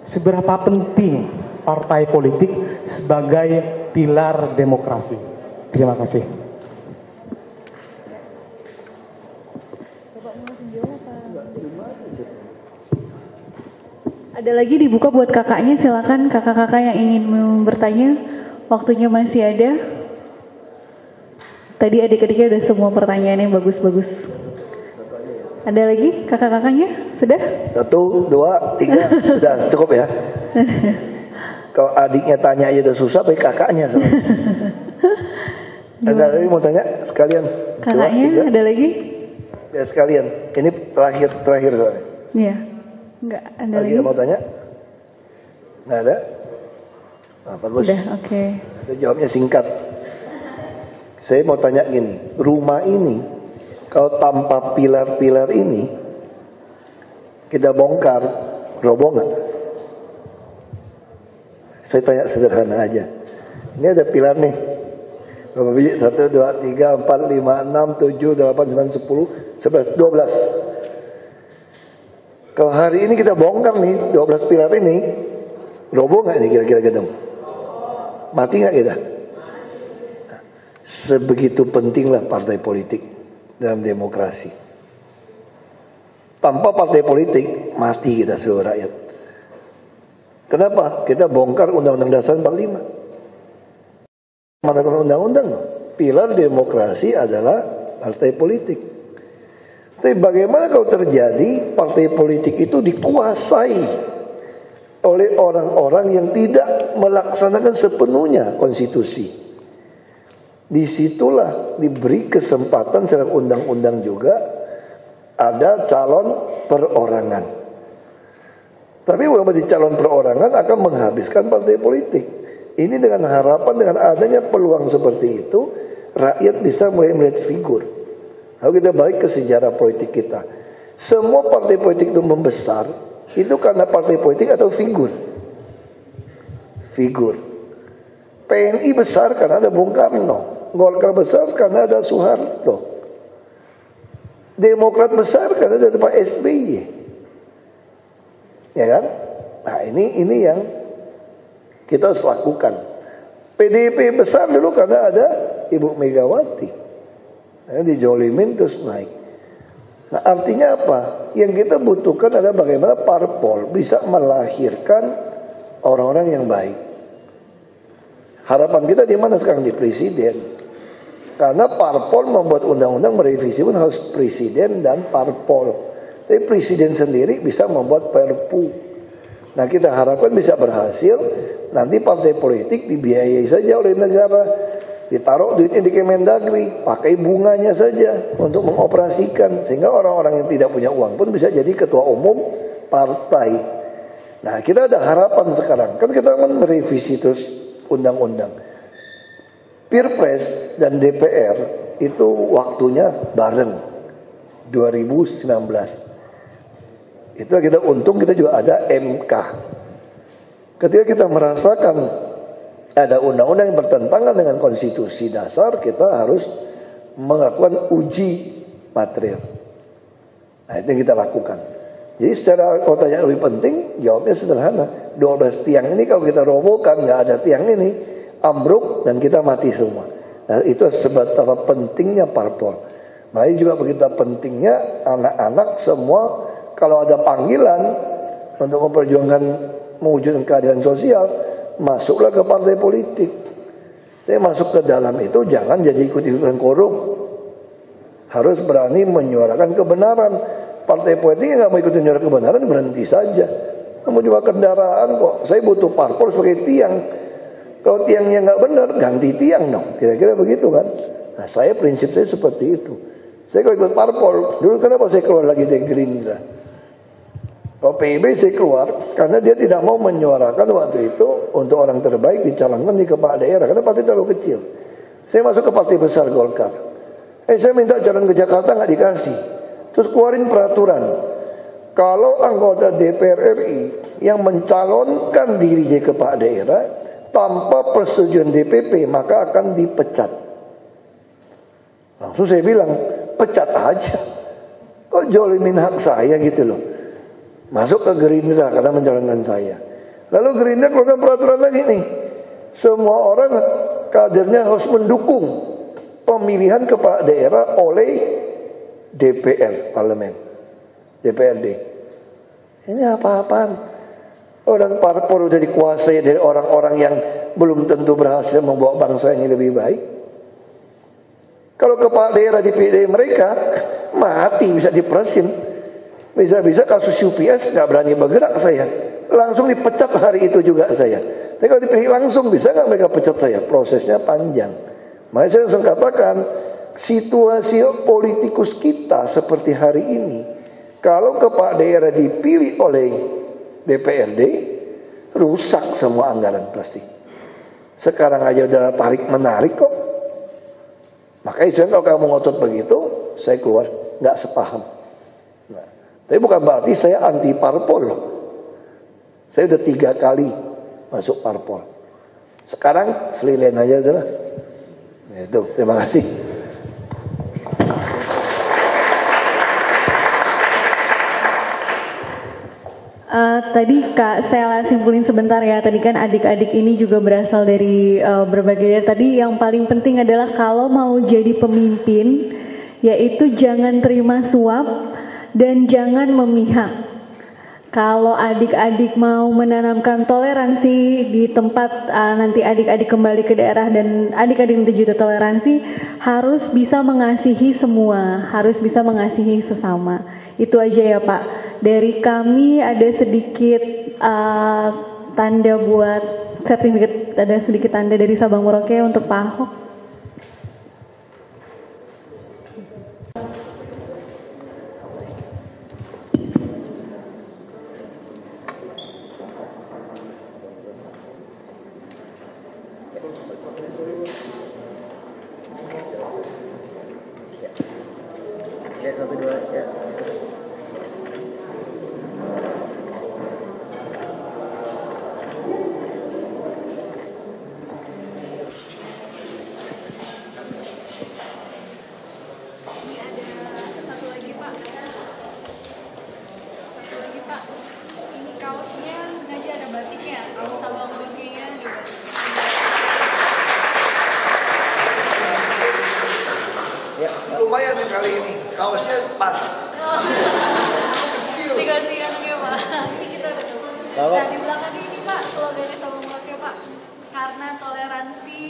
Seberapa penting partai politik sebagai pilar demokrasi. Terima kasih. Ada lagi dibuka buat kakaknya, silakan kakak-kakak yang ingin bertanya, waktunya masih ada. Tadi adik-adiknya udah semua pertanyaan yang bagus-bagus. Ada lagi kakak-kakaknya? Sudah? 1, 2, 3, sudah cukup ya. Kalau adiknya tanya aja udah susah, baik kakaknya. Ada lagi mau tanya sekalian? Kakaknya 2, ada lagi? Ya sekalian. Ini terakhir soalnya. Iya. Enggak ada lagi. Mau tanya? Nggak ada? Nah, bagus. Udah, oke. Kita jawabnya singkat. Saya mau tanya gini, rumah ini kalau tanpa pilar-pilar ini kita bongkar, roboh nggak? Saya tanya sederhana aja. Ini ada pilar nih. Berapa biji? 1, 2, 3, 4, 5, 6, 7, 8, 9, 10, 11, 12. Kalau hari ini kita bongkar nih 12 pilar ini, roboh nggak nih kira-kira gedung? Mati nggak kita? Nah, sebegitu pentinglah partai politik dalam demokrasi. Tanpa partai politik, mati kita seluruh rakyat. Kenapa? Kita bongkar Undang-Undang Dasar 45. Mana undang-undang? Pilar demokrasi adalah partai politik. Tapi bagaimana kalau terjadi partai politik itu dikuasai oleh orang-orang yang tidak melaksanakan sepenuhnya konstitusi? Disitulah diberi kesempatan secara undang-undang juga ada calon perorangan. Tapi walaupun di calon perorangan akan menghabiskan partai politik. Ini dengan harapan dengan adanya peluang seperti itu, rakyat bisa mulai melihat figur. Lalu kita balik ke sejarah politik kita. Semua partai politik itu membesar, itu karena partai politik atau figur? Figur. PNI besar karena ada Bung Karno. Golkar besar karena ada Soeharto. Demokrat besar karena ada Pak SBY. Ya kan? Nah ini yang kita harus lakukan. PDIP besar dulu karena ada Ibu Megawati. Dijolimin terus naik. Nah artinya apa? Yang kita butuhkan adalah bagaimana parpol bisa melahirkan orang-orang yang baik. Harapan kita di mana sekarang? Di presiden. Karena parpol membuat undang-undang merevisi pun harus presiden dan parpol. Tapi presiden sendiri bisa membuat perpu. Nah kita harapkan bisa berhasil. Nanti partai politik dibiayai saja oleh negara. Ditaruh duitnya di Kemendagri, pakai bunganya saja untuk mengoperasikan. Sehingga orang-orang yang tidak punya uang pun bisa jadi ketua umum partai. Nah kita ada harapan sekarang. Kan kita akan merevisi terus undang-undang. Pilpres dan DPR itu waktunya bareng 2019. Itu kita untung kita juga ada MK. Ketika kita merasakan ada undang-undang yang bertentangan dengan konstitusi dasar, kita harus melakukan uji material. Nah itu yang kita lakukan. Jadi secara kalau tanya lebih penting, jawabnya sederhana. 12 tiang ini kalau kita robohkan, nggak ada tiang ini, ambruk dan kita mati semua. Nah itu seberapa pentingnya parpol. Makanya juga begitu pentingnya anak-anak semua kalau ada panggilan untuk memperjuangkan mewujudkan keadilan sosial, masuklah ke partai politik. Tapi masuk ke dalam itu jangan jadi ikut-ikutan korup. Harus berani menyuarakan kebenaran. Partai politik yang nggak mau ikut menyuarakan kebenaran berhenti saja. Kamu juga kendaraan kok. Saya butuh parpol sebagai tiang. Kalau tiangnya nggak benar, ganti tiang dong. Kira-kira begitu kan? Nah, saya prinsip saya seperti itu. Saya kalau ikut parpol, dulu kenapa saya keluar lagi dari Gerindra? Kalau PIB saya keluar karena dia tidak mau menyuarakan waktu itu untuk orang terbaik dicalonkan di kepala daerah karena partai terlalu kecil. Saya masuk ke partai besar Golkar. Saya minta calon ke Jakarta nggak dikasih. Terus keluarin peraturan. Kalau anggota DPR RI yang mencalonkan diri jadi kepala daerah tanpa persetujuan DPP maka akan dipecat. Langsung saya bilang pecat aja. Kok jolimin hak saya gitu loh. Masuk ke Gerindra karena mencalonkan saya. Lalu Gerindra keluarkan peraturan lagi nih, semua orang kadernya harus mendukung pemilihan kepala daerah oleh DPR, parlemen, DPRD. Ini apa-apaan? Orang parpol udah dikuasai dari orang-orang yang belum tentu berhasil membawa bangsa ini lebih baik. Kalau kepala daerah dipilih mereka, mati bisa diperesin. Bisa-bisa kasus UPS nggak berani bergerak saya, langsung dipecat hari itu juga saya. Tapi kalau dipilih langsung bisa nggak mereka pecat saya? Prosesnya panjang. Makanya saya langsung katakan, situasi politikus kita seperti hari ini, kalau kepala daerah dipilih oleh DPRD, rusak semua anggaran pasti. Sekarang aja udah tarik menarik kok. Makanya saya kalau kamu ngotot begitu, saya keluar nggak sepaham. Nah, tapi bukan berarti saya anti parpol loh. Saya udah 3 kali masuk parpol. Sekarang freelance aja udah lah. Itu, terima kasih. Tadi Kak, saya simpulin sebentar ya. Tadi kan adik-adik ini juga berasal dari berbagai daerah. Tadi yang paling penting adalah kalau mau jadi pemimpin, yaitu jangan terima suap dan jangan memihak. Kalau adik-adik mau menanamkan toleransi di tempat nanti adik-adik kembali ke daerah dan adik-adik nanti juga toleransi, harus bisa mengasihi semua, harus bisa mengasihi sesama. Itu aja ya Pak. Dari kami ada sedikit tanda buat sertifikat, ada sedikit tanda dari Sabang Merauke untuk Pak Ahok. Ya, 1, 2, ya. Lumayan kali ini, kaosnya pas. Dikasih Pak. Ini kita nah, di belakang ini Pak, slogannya Sabang Merauke Pak. Karena toleransi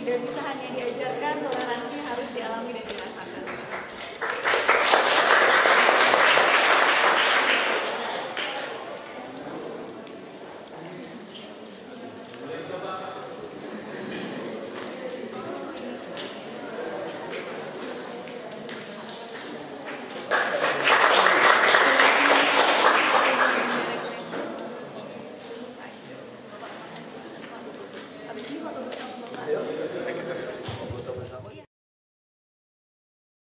tidak bisa hanya diajarkan, toleransi harus dialami dan dirasakan. Habis ini foto